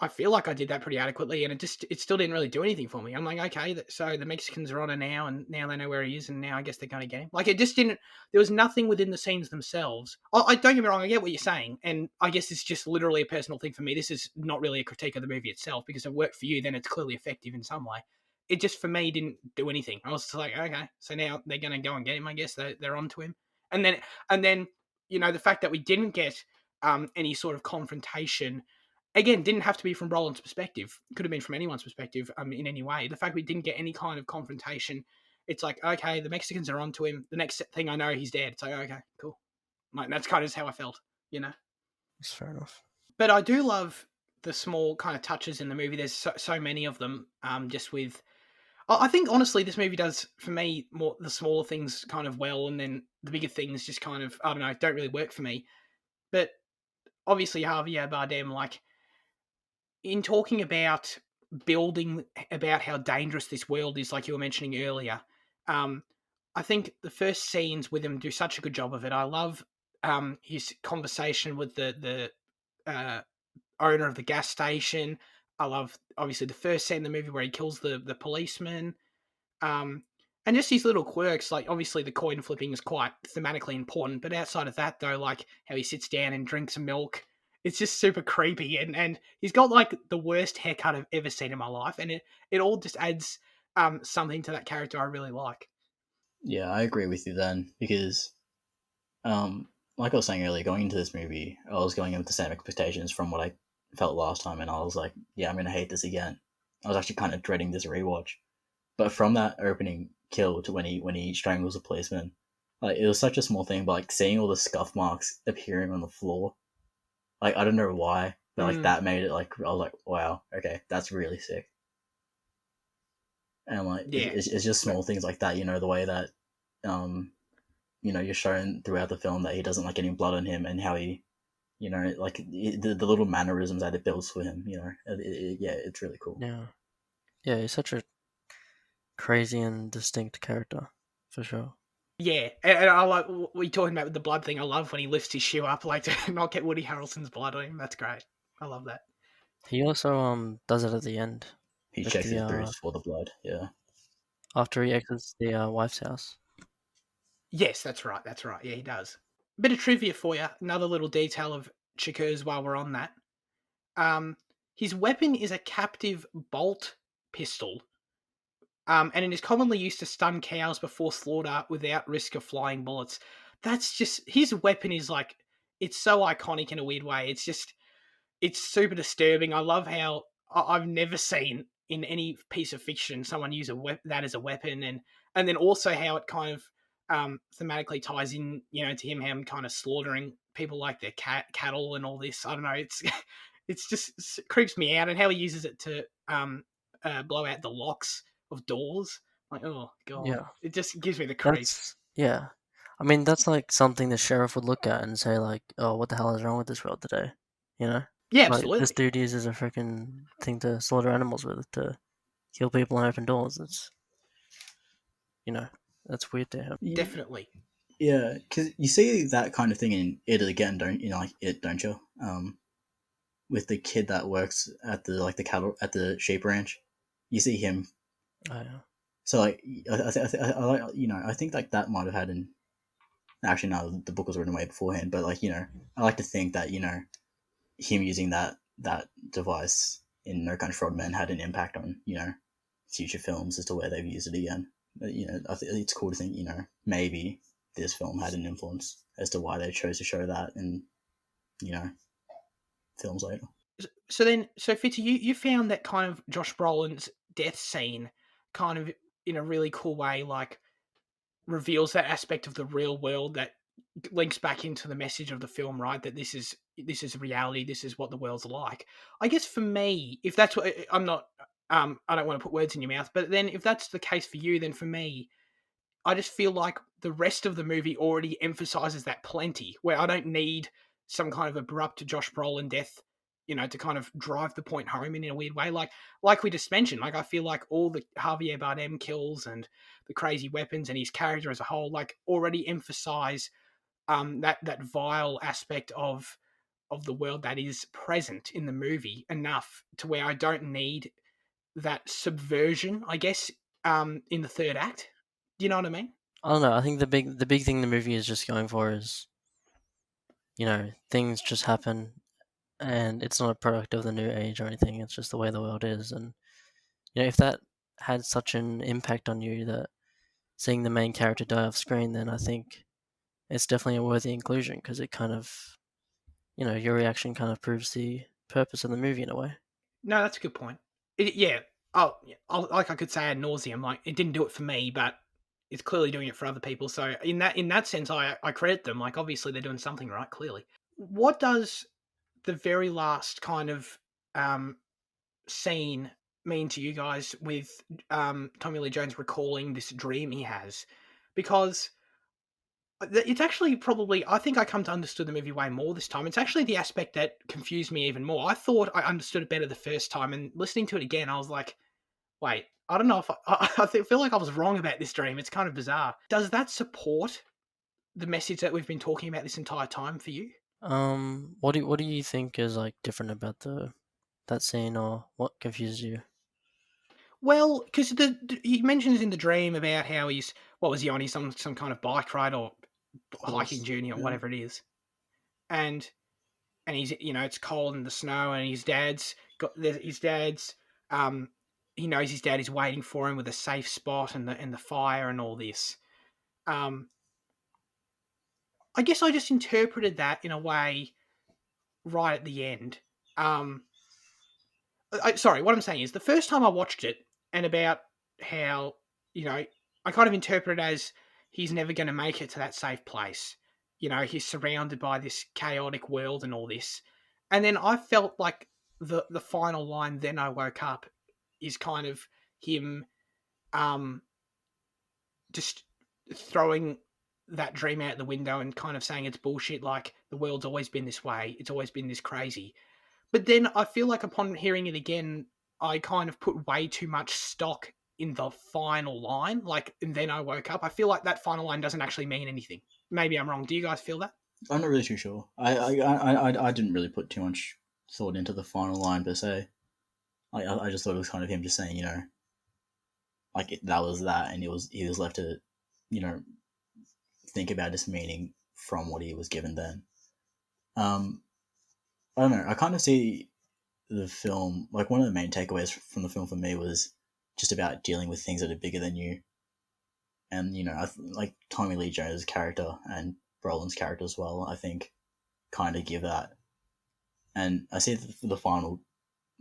I feel like I did that pretty adequately, and it still didn't really do anything for me. I'm like, okay, so the Mexicans are on it now, and now they know where he is, and now I guess they're going to get him. Like, it just didn't. There was nothing within the scenes themselves. I don't get me wrong, I get what you're saying, and I guess it's just literally a personal thing for me. This is not really a critique of the movie itself, because if it worked for you, then it's clearly effective in some way. It just for me didn't do anything. I was just like, okay, so now they're going to go and get him. I guess they're onto him, and then the fact that we didn't get any sort of confrontation. Again, didn't have to be from Roland's perspective. Could have been from anyone's perspective in any way. The fact we didn't get any kind of confrontation, it's like, okay, the Mexicans are onto him. The next thing I know, he's dead. It's like, okay, cool. Like, that's kind of just how I felt, That's fair enough. But I do love the small kind of touches in the movie. There's so many of them, just with... I think, honestly, this movie does, for me, more the smaller things kind of well, and then the bigger things just kind of, I don't know, don't really work for me. But obviously, Javier Bardem, like... in talking about building about how dangerous this world is, like you were mentioning earlier, I think the first scenes with him do such a good job of it. I love his conversation with the owner of the gas station. I love, obviously, the first scene in the movie where he kills the policeman. Um, and just these little quirks, like, obviously the coin flipping is quite thematically important, but outside of that, though, like how he sits down and drinks milk, it's just super creepy. And he's got like the worst haircut I've ever seen in my life, and it all just adds something to that character I really like. Yeah, I agree with you then, because like I was saying earlier, going into this movie, I was going in with the same expectations from what I felt last time, and I was like, yeah, I'm gonna hate this again. I was actually kind of dreading this rewatch. But from that opening kill to when he strangles a policeman, like, it was such a small thing, but like seeing all the scuff marks appearing on the floor, like, I don't know why, but like that made it, like, I was like, wow, okay, that's really sick. And like Yeah. it's just small things like that, the way that you're shown throughout the film that he doesn't like getting blood on him, and how he, like the little mannerisms that it builds for him, yeah, it's really cool. Yeah, he's such a crazy and distinct character, for sure. Yeah, and I like what you're talking about with the blood thing. I love when he lifts his shoe up, like, to not get Woody Harrelson's blood on him. That's great. I love that. He also does it at the end. He with checks the, his boots for the blood, yeah. after he exits the wife's house. Yes, that's right. That's right. Yeah, he does. Bit of trivia for you. Another little detail of Shakur's while we're on that. His weapon is a captive bolt pistol, and it is commonly used to stun cows before slaughter without risk of flying bullets. That's just... his weapon is like... it's so iconic in a weird way. It's super disturbing. I love how I've never seen in any piece of fiction someone use that as a weapon, and then also how it kind of thematically ties in, to him kind of slaughtering people like their cattle and all this. I don't know. It's just creeps me out, and how he uses it to blow out the locks of doors. Like, oh god, Yeah. it just gives me the creeps. Yeah. I mean, that's like something the sheriff would look at and say, like, oh, what the hell is wrong with this world today? Yeah, Like, this absolutely. dude uses a freaking thing to slaughter animals with, to kill people and open doors. It's, that's weird to him. Definitely. Yeah, because you see that kind of thing in it again, don't you? Like it, don't you? With the kid that works at the cattle at the sheep ranch, you see him. Oh, yeah. So like, I think like that might have had an... actually, no, the book was written way beforehand, but like, I like to think that him using that device in No Country for Old Men had an impact on future films as to where they've used it again. But, I think it's cool to think maybe this film had an influence as to why they chose to show that in films later. So Fitzy, you found that kind of Josh Brolin's death scene kind of in a really cool way, like, reveals that aspect of the real world that links back into the message of the film, right? That this is reality. This is what the world's like. I guess for me, if that's what... I'm not, I don't want to put words in your mouth, but then if that's the case for you, then for me, I just feel like the rest of the movie already emphasizes that plenty, where I don't need some kind of abrupt Josh Brolin death, to kind of drive the point home in a weird way. Like we just mentioned, like I feel like all the Javier Bardem kills and the crazy weapons and his character as a whole, like already emphasize that vile aspect of the world that is present in the movie enough to where I don't need that subversion, I guess, in the third act. Do you know what I mean? I don't know. I think the big thing the movie is just going for is, things just happen, and it's not a product of the new age or anything. It's just the way the world is, and if that had such an impact on you that seeing the main character die off screen, then I think it's definitely a worthy inclusion because it kind of, your reaction kind of proves the purpose of the movie in a way. No, that's a good point. Yeah. Oh, yeah. Like I could say ad nauseum, like it didn't do it for me, but it's clearly doing it for other people. So in that sense, I credit them. Like obviously they're doing something right. Clearly, what does the very last kind of um, scene mean to you guys with Tommy Lee Jones recalling this dream he has? Because it's actually probably, I think I come to understand the movie way more this time. It's actually the aspect that confused me even more. I thought I understood it better the first time, and listening to it again, I was like, wait, I don't know if I feel like I was wrong about this dream. It's kind of bizarre. Does that support the message that we've been talking about this entire time for you? What do you think is like different about that scene, or what confuses you? Well, because he mentions in the dream about how he's, what was he on? He's some kind of bike ride or hiking Horse. journey or Yeah. whatever it is, and he's, it's cold in the snow, and his dad's um he knows his dad is waiting for him with a safe spot and the fire and all this. um I guess I just interpreted that in a way right at the end. Sorry, what I'm saying is the first time I watched it, and about how, I kind of interpret it as he's never going to make it to that safe place. He's surrounded by this chaotic world and all this. And then I felt like the final line, "Then I woke up," is kind of him um just throwing that dream out the window and kind of saying it's bullshit, like the world's always been this way, it's always been this crazy. But then I feel like upon hearing it again, I kind of put way too much stock in the final line. Like, and then I woke up. I feel like that final line doesn't actually mean anything. Maybe I'm wrong. Do you guys feel that? I'm not really too sure. I didn't really put too much thought into the final line per se. I just thought it was kind of him just saying, like that was that, and he was left to, you know, think about his meaning from what he was given then. Um, I don't know. I kind of see the film, like one of the main takeaways from the film for me was just about dealing with things that are bigger than you, and like Tommy Lee Jones' character and Brolin's character as well. I think kind of give that, and I see the final.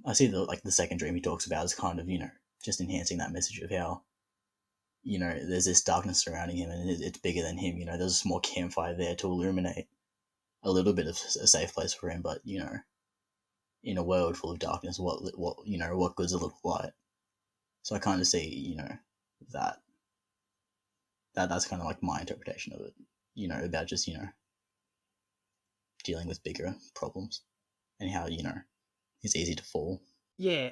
I see the second dream he talks about is kind of just enhancing that message of how there's this darkness surrounding him and it's bigger than him. There's a small campfire there to illuminate a little bit of a safe place for him, but in a world full of darkness, what good's a little light? So I kind of see that that's kind of like my interpretation of it. About just dealing with bigger problems and how it's easy to fall. Yeah,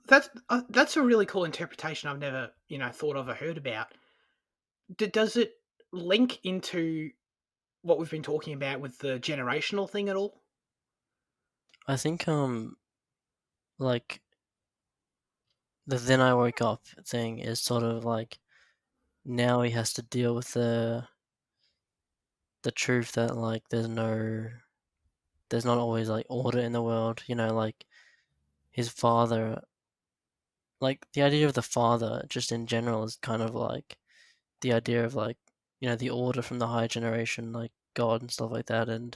that's a really cool interpretation. I've never thought of or heard about. Does it link into what we've been talking about with the generational thing at all? I think like the "then I woke up" thing is sort of like now he has to deal with the truth that like there's not always like order in the world. Like his father, like the idea of the father just in general is kind of like the idea of like the order from the high generation, like God and stuff like that, and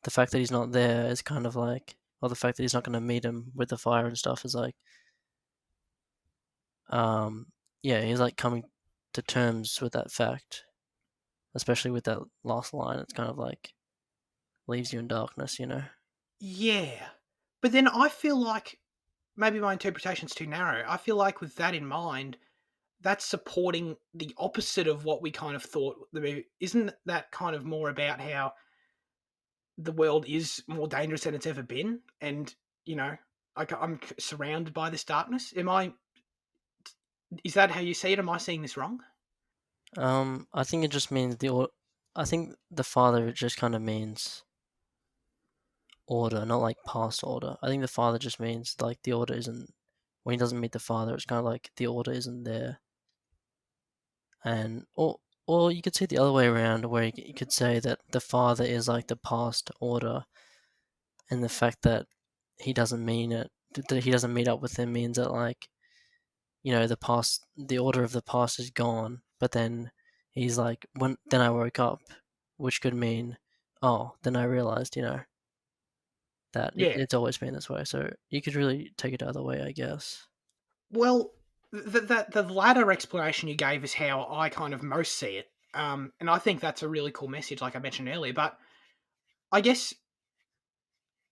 the fact that he's not there is kind of like, or the fact that he's not going to meet him with the fire and stuff is like, um, yeah, he's like coming to terms with that fact, especially with that last line. It's kind of like leaves you in darkness. Yeah, but then I feel like maybe my interpretation's too narrow. I feel like with that in mind, that's supporting the opposite of what we kind of thought the movie. Isn't that kind of more about how the world is more dangerous than it's ever been, and you know, I'm surrounded by this darkness? Am I? Is that how you see it? Am I seeing this wrong? I think it just means I think the father just kind of means order, not like past order. I think the father just means like the order isn't. When he doesn't meet the father, it's kind of like the order isn't there, and or you could see it the other way around, where you could say that the father is like the past order, and the fact that he doesn't mean it, that he doesn't meet up with him means that like the order of the past is gone, but then he's like, then I woke up, which could mean, oh, then I realized, that Yeah. it's always been this way. So you could really take it the other way, I guess. Well, the latter explanation you gave is how I kind of most see it, and I think that's a really cool message, like I mentioned earlier. But I guess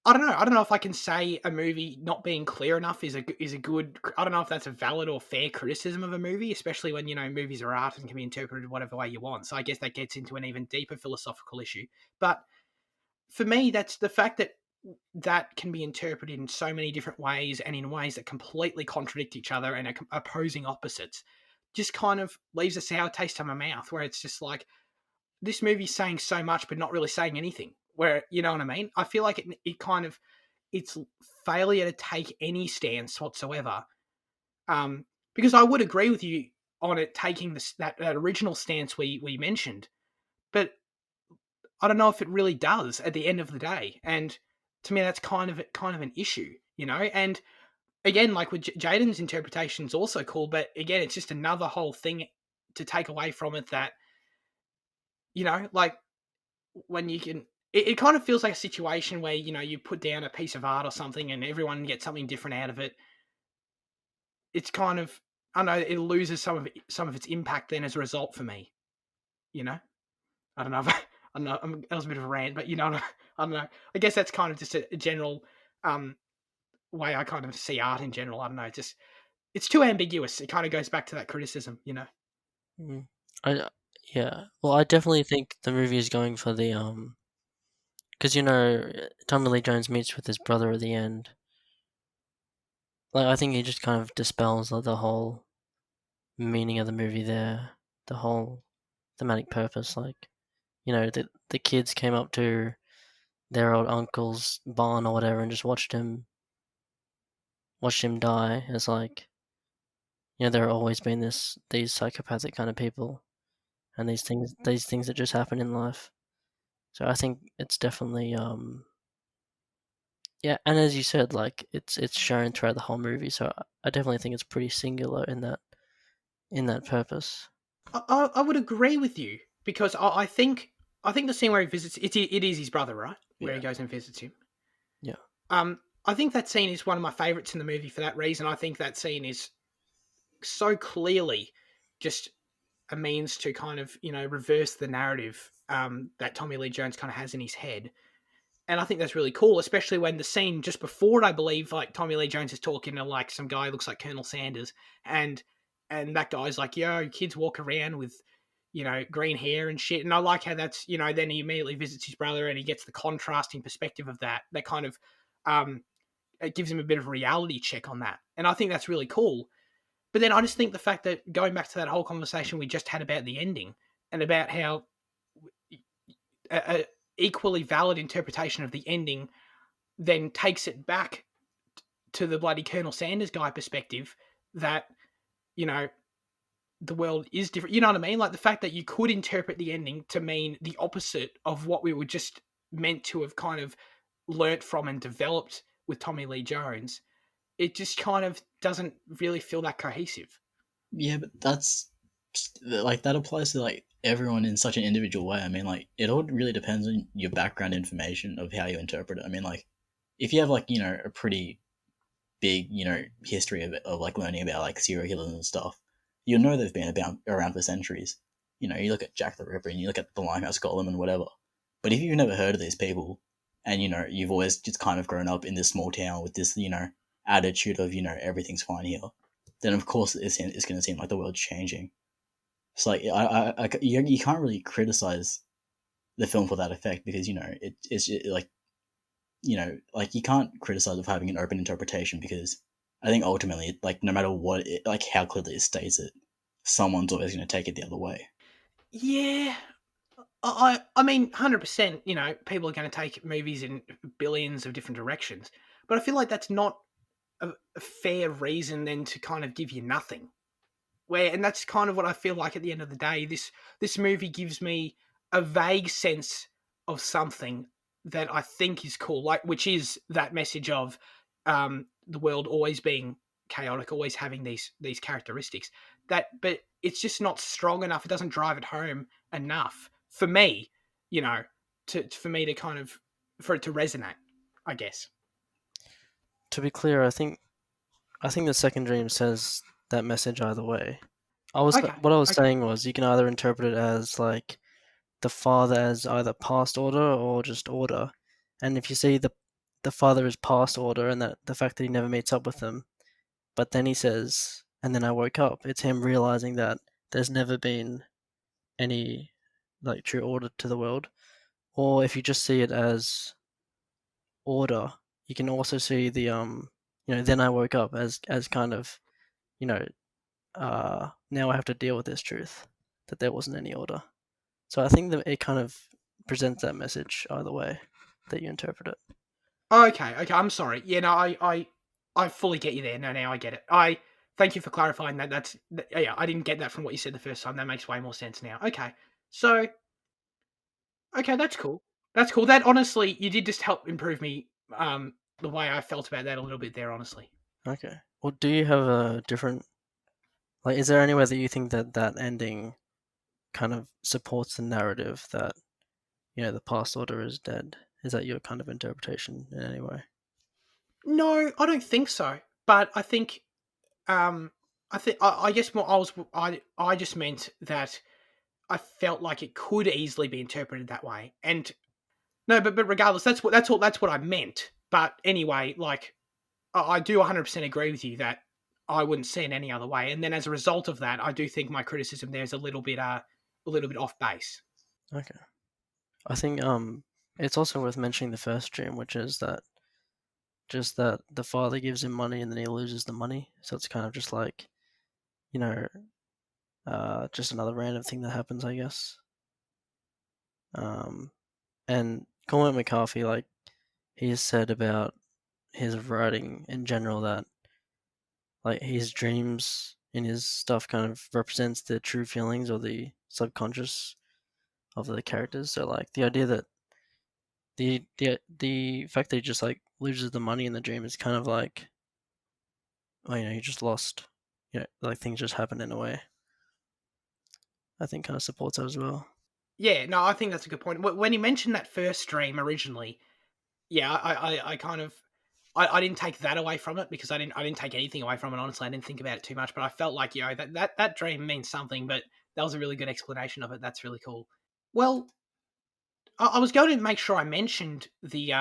I don't know. I don't know if I can say a movie not being clear enough is a good. I don't know if that's a valid or fair criticism of a movie, especially when movies are art and can be interpreted whatever way you want. So I guess that gets into an even deeper philosophical issue. But for me, that's the fact that that can be interpreted in so many different ways and in ways that completely contradict each other and are opposing opposites. Just kind of leaves a sour taste in my mouth, where it's just like this movie's saying so much but not really saying anything. Where you know what I mean? I feel like it kind of its failure to take any stance whatsoever. Because I would agree with you on it taking that original stance we mentioned, but I don't know if it really does at the end of the day. And to me, that's kind of an issue, And again, like with Jaden's interpretation is also cool, but again, it's just another whole thing to take away from it that like when you can. It kind of feels like a situation where you put down a piece of art or something, and everyone gets something different out of it. It's kind of I don't know. It loses some of its impact then as a result for me. I don't know. If, I don't know. That was a bit of a rant, but I don't know. I guess that's kind of just a general um, way I kind of see art in general. I don't know. It's too ambiguous. It kind of goes back to that criticism. Mm. I Yeah. Well, I definitely think the movie is going for the because Tommy Lee Jones meets with his brother at the end. Like I think he just kind of dispels like, the whole meaning of the movie there, the whole thematic purpose. Like the kids came up to their old uncle's barn or whatever and just watched him die. It's like there have always been these psychopathic kind of people and these things that just happen in life. So I think it's definitely yeah, and as you said, like it's shown throughout the whole movie. So I definitely think it's pretty singular in that purpose. I would agree with you because I think the scene where he visits it is his brother, right? Where Yeah. he goes and visits him. Yeah. I think that scene is one of my favorites in the movie for that reason. I think that scene is so clearly just a means to kind of reverse the narrative that Tommy Lee Jones kind of has in his head, and I think that's really cool, especially when the scene just before it, I believe, like Tommy Lee Jones is talking to like some guy who looks like Colonel Sanders, and that guy's like, "Yo, kids walk around with green hair and shit," and I like how that's then he immediately visits his brother and he gets the contrasting perspective of that kind of it gives him a bit of a reality check on that, and I think that's really cool. But then I just think the fact that going back to that whole conversation we just had about the ending and about how a equally valid interpretation of the ending then takes it back to the bloody Colonel Sanders guy perspective that, you know, the world is different. You know what I mean? Like the fact that you could interpret the ending to mean the opposite of what we were just meant to have kind of learnt from and developed with Tommy Lee Jones, it just kind of doesn't really feel that cohesive. Yeah, but that's like that applies to like everyone in such an individual way. I mean, like it all really depends on your background information of how you interpret it. I mean, like if you have like a pretty big history of like learning about like serial killers and stuff, you'll know they've been about around for centuries. You look at Jack the Ripper and you look at the Limehouse Golem and whatever. But if you've never heard of these people, and you've always just kind of grown up in this small town with this attitude of everything's fine here, then of course it's going to seem like the world's changing. It's like you can't really criticize the film for that effect because like like you can't criticize it for having an open interpretation because I think ultimately like no matter what like how clearly it states it, someone's always going to take it the other way. Yeah, I mean, 100%. People are going to take movies in billions of different directions, but I feel like that's not a fair reason then to kind of give you nothing. And that's kind of what I feel like at the end of the day. This movie gives me a vague sense of something that I think is cool, like which is that message of the world always being chaotic, always having these characteristics. But it's just not strong enough. It doesn't drive it home enough for me, for me to kind of for it to resonate, I guess. To be clear, I think the second dream says that message either way. What I was Okay. saying was you can either interpret it as like the father as either past order or just order, and if you see the father is past order and that the fact that he never meets up with them, but then he says, and then I woke up, it's him realizing that there's never been any like true order to the world. Or if you just see it as order, you can also see the then I woke up as kind of you know now I have to deal with this truth that there wasn't any order. So I think that it kind of presents that message either way that you interpret it. Okay. I'm sorry. Yeah, no, I fully get you there. No, now I get it. I thank you for clarifying that. Yeah, I didn't get that from what you said the first time. That makes way more sense now. So okay, that's cool. That's cool. That honestly, you did just help improve me. The way I felt about that a little bit there, honestly. Okay. Well, do you have a different like? Is there any way that you think that that ending kind of supports the narrative that the past order is dead? Is that your kind of interpretation in any way? No, I don't think so. But um, I guess more. I just meant that I felt like it could easily be interpreted that way, and no, but regardless, that's what I meant. But anyway, like I do 100% agree with you that I wouldn't see it any other way. And then as a result of that, I do think my criticism there is a little bit off base. Okay. I think it's also worth mentioning the first dream, which is that just that the father gives him money and then he loses the money. So it's kind of just like, you know, just another random thing that happens, I guess. Um, and Cormac McCarthy, like, he has said about his writing in general that, like, his dreams in his stuff kind of represents the true feelings or the subconscious of the characters. So, like, the idea that the fact that he just like loses the money in the dream is kind of like, well, he just lost. Like things just happened in a way. I think kind of supports that as well. Yeah, no, I think that's a good point. When you mentioned that first stream originally, yeah, I kind of I didn't take that away from it because I didn't take anything away from it. Honestly, I didn't think about it too much, but I felt like that dream means something. But that was a really good explanation of it. That's really cool. Well, I was going to make sure I mentioned the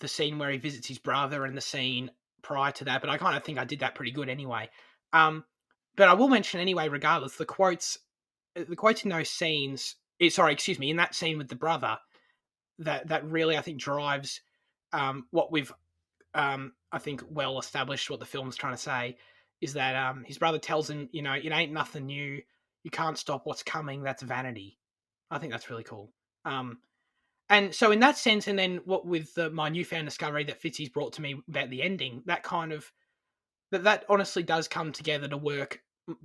scene where he visits his brother and the scene prior to that, but I kind of think I did that pretty good anyway. Um, but I will mention anyway, regardless, the quotes in those scenes. Sorry, excuse me, in that scene with the brother, that really I think drives what we've I think well established what the film's trying to say is that his brother tells him, it ain't nothing new. You can't stop what's coming. That's vanity. I think that's really cool. Um, and so in that sense, and then what with my newfound discovery that Fitzy's brought to me about the ending, that kind of that honestly does come together to work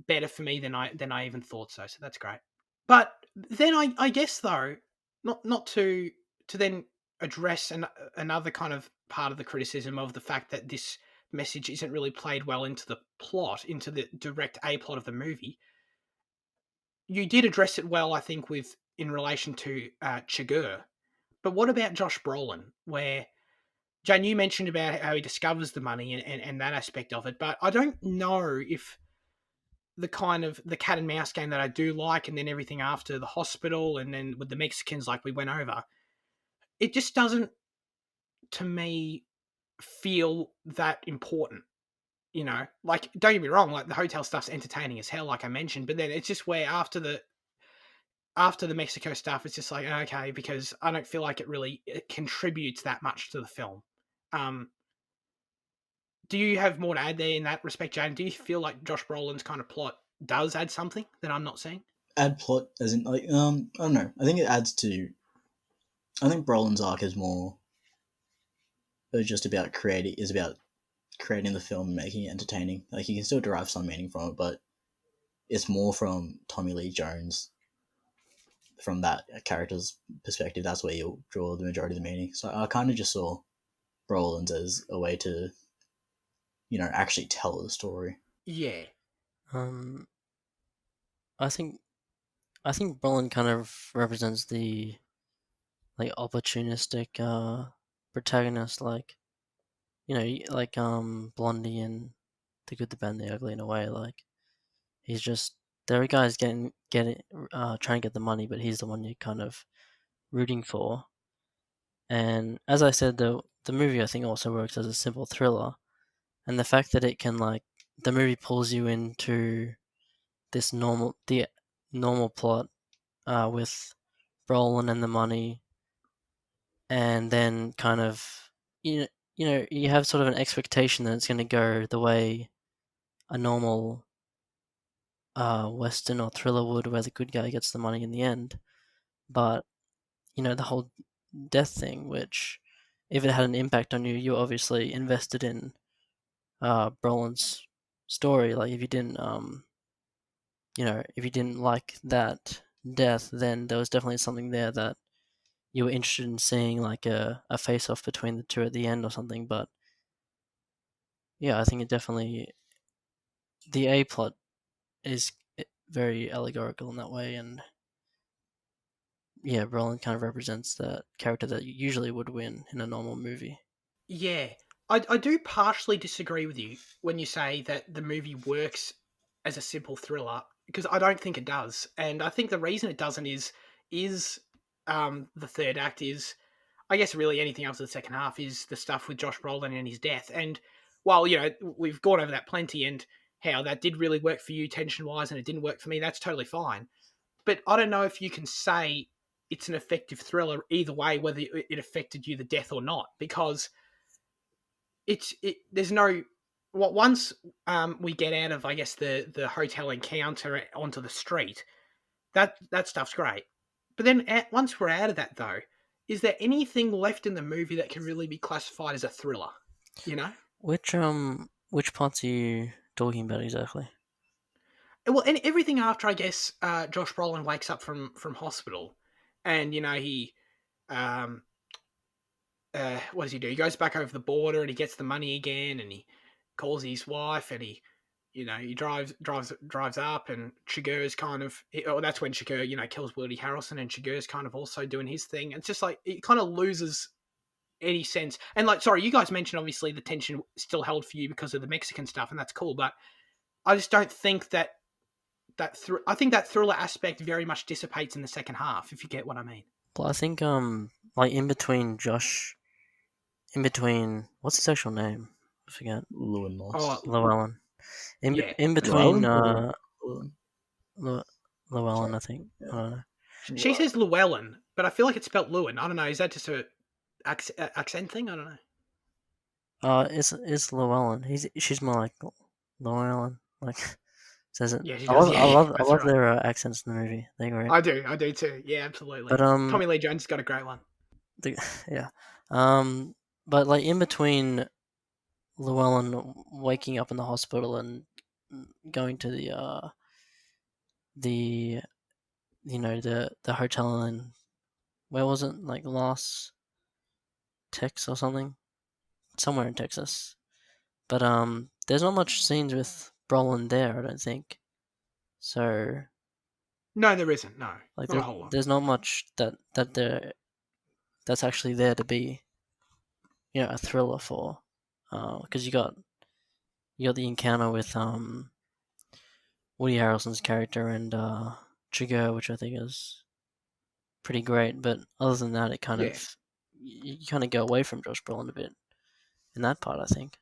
better for me than I even thought so. So that's great. But then I guess though, not to then address another kind of part of the criticism of the fact that this message isn't really played well into the plot, into the direct A plot of the movie. You did address it well, I think, with in relation to Chigurh. But what about Josh Brolin? Where Jane, you mentioned about how he discovers the money and that aspect of it, but I don't know if the kind of the cat and mouse game that I do like, and then everything after the hospital, and then with the Mexicans, like we went over, it just doesn't, to me, feel that important. You know, like, don't get me wrong, like the hotel stuff's entertaining as hell, like I mentioned, but then it's just where after the Mexico stuff, it's just like, okay, because I don't feel like it contributes that much to the film. Um, do you have more to add there in that respect, Jane? Do you feel like Josh Brolin's kind of plot does add something that I'm not seeing? Add plot as in like I don't know. I think it adds to. I think Brolin's arc is more just about creating the film, and making it entertaining. Like you can still derive some meaning from it, but it's more from Tommy Lee Jones, from that character's perspective. That's where you'll draw the majority of the meaning. So I kind of just saw Brolin's as a way to, actually tell the story. Yeah. Um, I think Brolin kind of represents the like opportunistic protagonist, like like Blondie and The Good, the Bad, and the Ugly. In a way, like he's just there. Are guys trying to get the money, but he's the one you're kind of rooting for. And as I said, the movie I think also works as a simple thriller, and the fact that it can the movie pulls you into the normal plot with Brolin and the money, and then kind of you have sort of an expectation that it's going to go the way a normal western or thriller would, where the good guy gets the money in the end. But the whole death thing, which if it had an impact on you, you're obviously invested in Brolin's story. Like if you didn't like that death, then there was definitely something there that you were interested in seeing, like a face off between the two at the end or something. But yeah, I think it definitely the A plot is very allegorical in that way, and yeah, Brolin kind of represents that character that usually would win in a normal movie. Yeah. I do partially disagree with you when you say that the movie works as a simple thriller, because I don't think it does. And I think the reason it doesn't is the third act is, I guess, really anything else in the second half is the stuff with Josh Brolin and his death. And while, we've gone over that plenty and how that did really work for you tension wise and it didn't work for me, that's totally fine. But I don't know if you can say it's an effective thriller either way, whether it affected you, the death, or not, because there's no what once we get out of, I guess, the hotel encounter onto the street, that stuff's great. But then once we're out of that, though, is there anything left in the movie that can really be classified as a thriller? You know? Which parts are you talking about exactly? Well, and everything after, I guess, Josh Brolin wakes up from hospital, and he um what does he do? He goes back over the border and he gets the money again, and he calls his wife, and he drives up, and Chigurh's kind of, that's when Chigurh, kills Woody Harrelson, and Chigurh's kind of also doing his thing. It's just like it kind of loses any sense. And like, sorry, you guys mentioned obviously the tension still held for you because of the Mexican stuff, and that's cool, but I just don't think I think that thriller aspect very much dissipates in the second half, if you get what I mean. Well, I think like in between what's his actual name? I forget. Lewin Moss. Oh, Llewellyn. yeah. In between Llewellyn or Llewellyn? Llewellyn, Sorry. I think. Yeah. I don't know. She says Llewellyn, but I feel like it's spelt Lewin. I don't know. Is that just a accent thing? I don't know. It's Llewellyn. She's more like Llewellyn. Like says it. Yeah, she does. Yeah, I that's love right. their accents in the movie. They're great. I do too. Yeah, But absolutely. Tommy Lee Jones has got a great one. yeah. But like in between Llewellyn waking up in the hospital and going to the the hotel in, where was it, like Las Tex or something, somewhere in Texas. But there's not much scenes with Brolin there, I don't think. So No, there isn't. No, like not a whole lot. there's not much that's actually there to be a thriller for, because you got the encounter with Woody Harrelson's character and Chigurh, which I think is pretty great. But other than that, it kind Yeah. of you kind of go away from Josh Brolin a bit in that part, I think.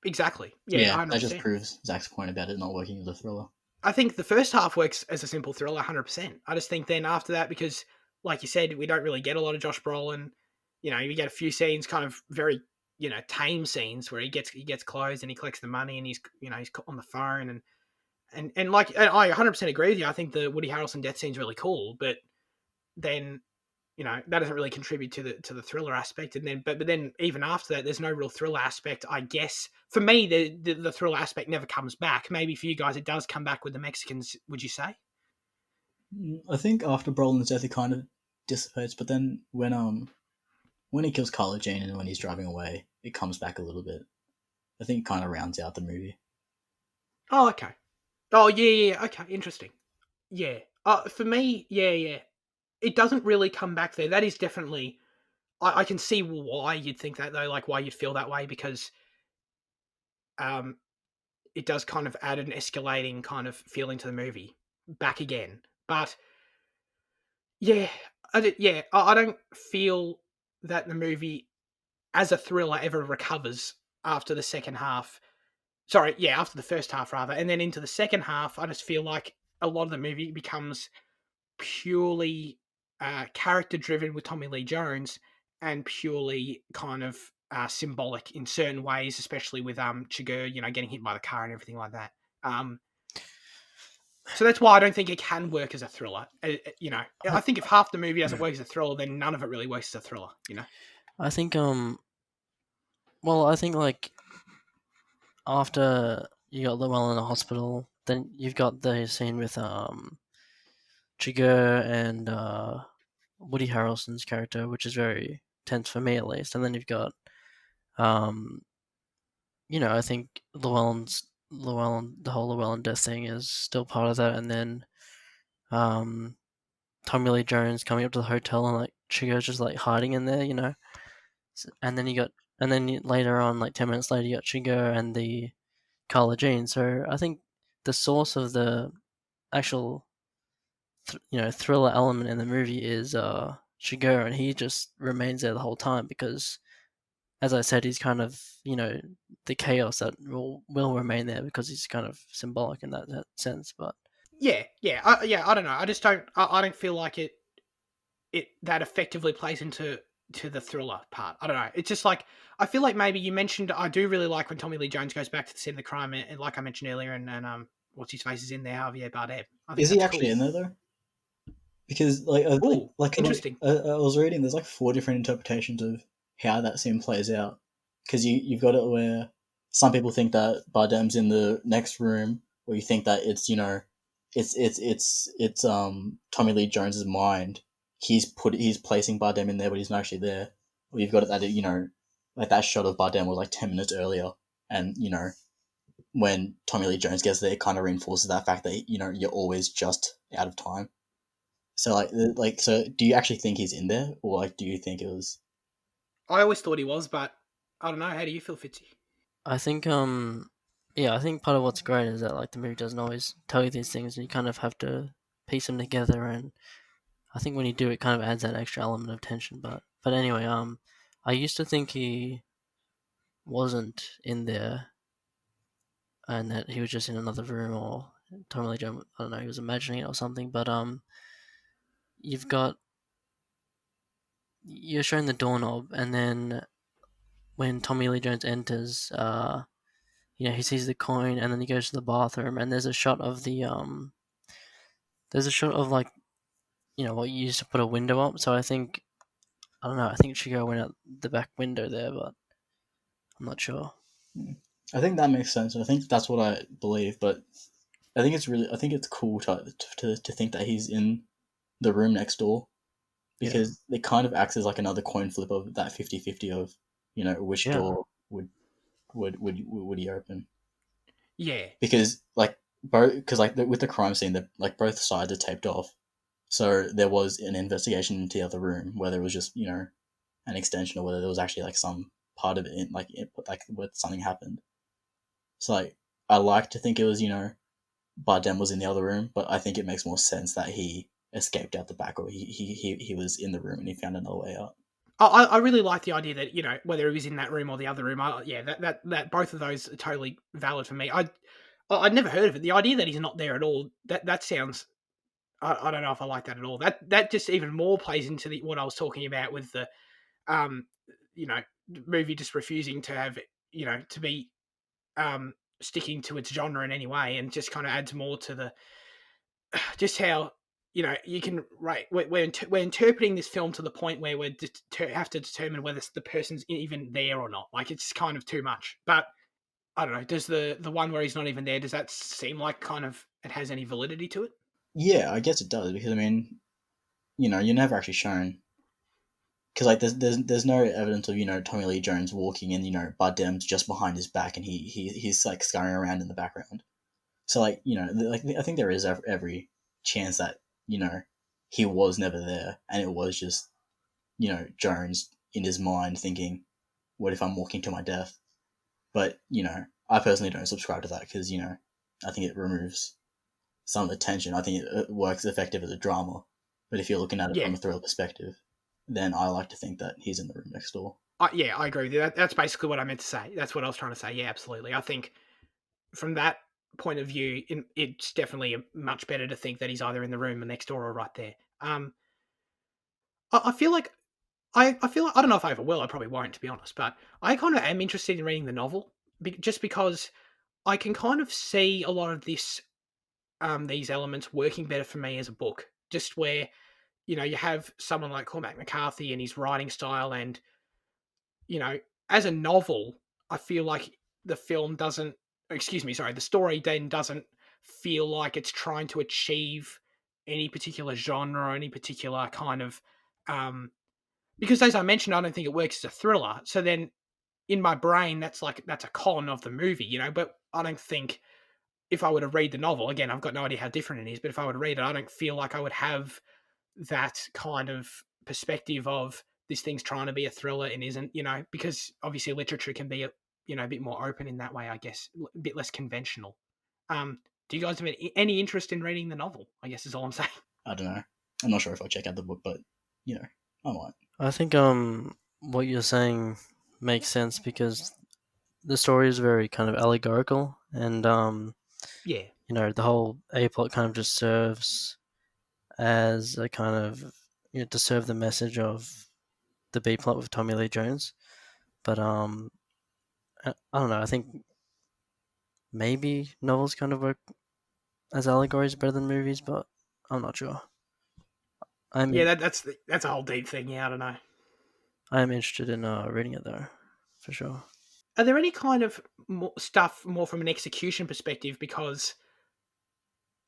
Exactly. Yeah, Yeah, that just 100%. proves Zach's point about it not working as a thriller. I think the first half works as a simple thriller, 100%. I just think then after that, because like you said, we don't really get a lot of Josh Brolin. You get a few scenes, kind of very tame scenes where he gets clothes and he collects the money and he's on the phone and like and I 100% agree with you. I think the Woody Harrelson death scene's really cool, but then that doesn't really contribute to the thriller aspect. And then but then even after that, there's no real thriller aspect. I guess for me, the thriller aspect never comes back. Maybe for you guys, it does come back with the Mexicans. Would you say? I think after Brolin's death, it kind of dissipates, but then when he kills Carla Jean and when he's driving away, it comes back a little bit. I think it kind of rounds out the movie. Oh, okay. Oh, yeah. Okay, interesting. Yeah. For me, yeah. It doesn't really come back there. That is definitely. I can see why you'd think that though, like why you'd feel that way because um it does kind of add an escalating kind of feeling to the movie back again. But yeah, I don't feel that the movie as a thriller ever recovers after the second half. Sorry, yeah, after the first half rather, and then into the second half, I just feel like a lot of the movie becomes purely character driven with Tommy Lee Jones and purely kind of symbolic in certain ways, especially with Chigurh, getting hit by the car and everything like that. Um, so that's why I don't think it can work as a thriller. I think if half the movie doesn't work as a thriller, then none of it really works as a thriller. I think well, I think like after you got Llewellyn in the hospital, then you've got the scene with Chigurh and Woody Harrelson's character, which is very tense for me at least. And then you've got um I think the whole Llewellyn death thing is still part of that, and then um Tommy Lee Jones coming up to the hotel and like Chigurh's just like hiding in there, and then later on, like 10 minutes later, you got Chigurh and the Carla Jean. So I think the source of the actual thriller element in the movie is Chigurh, and he just remains there the whole time because, as I said, he's kind of the chaos that will remain there because he's kind of symbolic in that sense. But I don't know. I just I don't feel like it that effectively plays into the thriller part. I don't know. It's just like I feel like maybe you mentioned I do really like when Tommy Lee Jones goes back to the scene of the crime and like I mentioned earlier and what's his face is in there, Javier Bardem. I think Is he that's actually cool. in there though? Because Oh, interesting. I was reading, there's like four different interpretations of how that scene plays out. Because you've got it where some people think that Bardem's in the next room, or you think that it's Tommy Lee Jones's mind. He's placing Bardem in there, but he's not actually there. Or you've got it that like that shot of Bardem was like 10 minutes earlier, and when Tommy Lee Jones gets there, it kind of reinforces that fact that you're always just out of time. So so do you actually think he's in there, or like do you think it was? I always thought he was, but I don't know. How do you feel, Fitzy? I think I think part of what's great is that like the movie doesn't always tell you these things, and you kind of have to piece them together. And I think when you do, it kind of adds that extra element of tension. But anyway, I used to think he wasn't in there, and that he was just in another room or Tommy Lee Jones. I don't know, he was imagining it or something. But you've got you're shown the doorknob, and then when Tommy Lee Jones enters, he sees the coin, and then he goes to the bathroom, and there's a shot of like what you used to put a window up. So I don't know. I think Chigo went out the back window there, but I'm not sure. I think that makes sense. I think that's what I believe, but I think it's cool to think that he's in the room next door, because it kind of acts as like another coin flip of that 50-50 of which Yeah, door would he open, Yeah, because like both, because like with the crime scene, that like both sides are taped off, so there was an investigation into the other room, whether it was just an extension or whether there was actually like some part of it in like where something happened. So like I like to think it was Bardem was in the other room, but I think it makes more sense that he escaped out the back, or he was in the room and he found another way out. I really like the idea that, you know, whether he was in that room or the other room, that both of those are totally valid for me. I'd never heard of it. The idea that he's not there at all, that sounds, I don't know if I like that at all. That just even more plays into what I was talking about with the, um, you know, movie just refusing to have, you know, to be sticking to its genre in any way, and just kind of adds more to the, just how, you know, you can, right, we're interpreting this film to the point where we have to determine whether the person's even there or not. Like, it's kind of too much. But I don't know, does the one where he's not even there, does that seem like kind of it has any validity to it? Yeah, I guess it does because I mean, you're never actually shown because like there's no evidence of Tommy Lee Jones walking in, Bud Dem's just behind his back and he's like scurrying around in the background. So like like I think there is every chance that he was never there and it was just Jones in his mind thinking, what if I'm walking to my death? But I personally don't subscribe to that because I think it removes some of the tension. I think it works effective as a drama. But if you're looking at it Yeah, from a thriller perspective, then I like to think that he's in the room next door. yeah, I agree with you. That's basically what I meant to say. That's what I was trying to say. Yeah, absolutely. I think from that point of view, it's definitely much better to think that he's either in the room or next door or right there. I feel like I feel like, I don't know if I ever will. I probably won't, to be honest. But I kind of am interested in reading the novel, just because I can kind of see a lot of these elements working better for me as a book. Just where, you know, you have someone like Cormac McCarthy and his writing style, and, you know, as a novel, I feel like the film doesn't, excuse me, sorry, the story then doesn't feel like it's trying to achieve any particular genre or any particular kind of, um, because as I mentioned, I don't think it works as a thriller. So then in my brain, that's a con of the movie, you know. But I don't think, if I were to read the novel again, I've got no idea how different it is. But if I were to read it, I don't feel like I would have that kind of perspective of this thing's trying to be a thriller and isn't, you know, because obviously literature can be a bit more open in that way, I guess, a bit less conventional. Do you guys have any interest in reading the novel? I guess is all I'm saying. I don't know. I'm not sure if I'll check out the book, but I might. I think what you're saying makes sense because the story is very kind of allegorical, and Yeah, the whole A plot kind of just serves as a kind of to serve the message of the B plot with Tommy Lee Jones. But I don't know. I think maybe novels kind of work as allegories better than movies, but I'm not sure. yeah, I'm that's a whole deep thing. Yeah, I don't know. I'm interested in reading it though, for sure. Are there any kind of stuff more from an execution perspective, because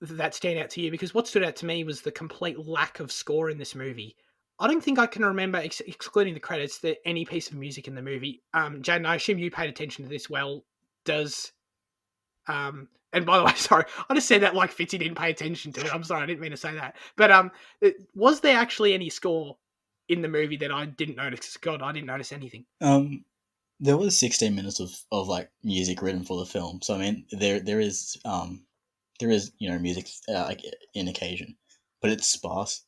that stand out to you? Because what stood out to me was the complete lack of score in this movie. I don't think I can remember, excluding the credits, that any piece of music in the movie. Jaden, I assume you paid attention to this. Well, does and by the way, sorry, I just said that like Fitzy didn't pay attention to it. I'm sorry, I didn't mean to say that. But was there actually any score in the movie that I didn't notice? God, I didn't notice anything. There was 16 minutes of like music written for the film, so I mean there is music like in occasion, but it's sparse.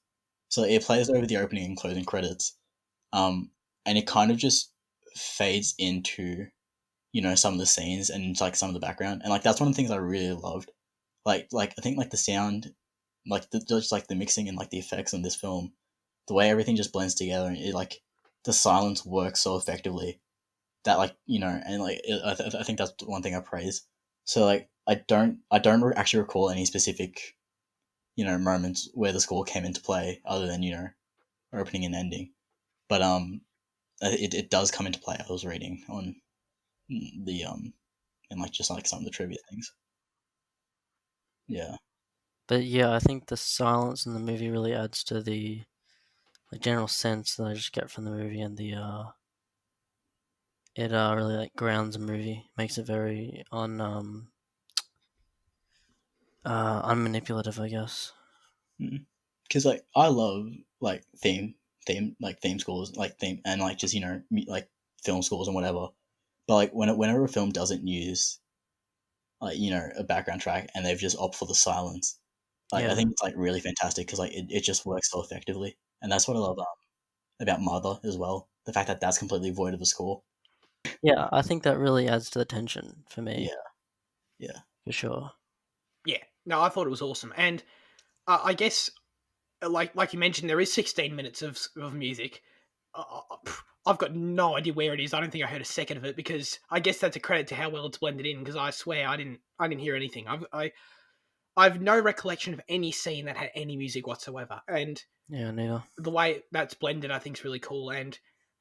So it plays over the opening and closing credits, and it kind of just fades into some of the scenes and like some of the background, and like that's one of the things I really loved. Like I think like the sound, like just like the mixing and like the effects in this film, the way everything just blends together and it like the silence works so effectively that like and like I think that's one thing I praise. So like I don't actually recall any specific moments where the score came into play other than opening and ending, but it does come into play. I was reading on the and like just like some of the trivia things. Yeah. But yeah, I think the silence in the movie really adds to the like general sense that I just get from the movie, and the it really like grounds the movie, makes it very unmanipulative, I guess. Because like I love like theme scores like theme and like just like film scores and whatever. But like whenever a film doesn't use like a background track and they've just opted for the silence, like I Yeah, think it's like really fantastic because like it just works so effectively, and that's what I love about Mother as well. the fact that that's completely void of the score. Yeah, I think that really adds to the tension for me. Yeah. For sure. Yeah, no, I thought it was awesome, and I guess like you mentioned, there is 16 minutes of music. I've got no idea where it is. I don't think I heard a second of it because I guess that's a credit to how well it's blended in. Because I swear I didn't hear anything. I've no recollection of any scene that had any music whatsoever, and Yeah, neither. the way that's blended, I think, is really cool. And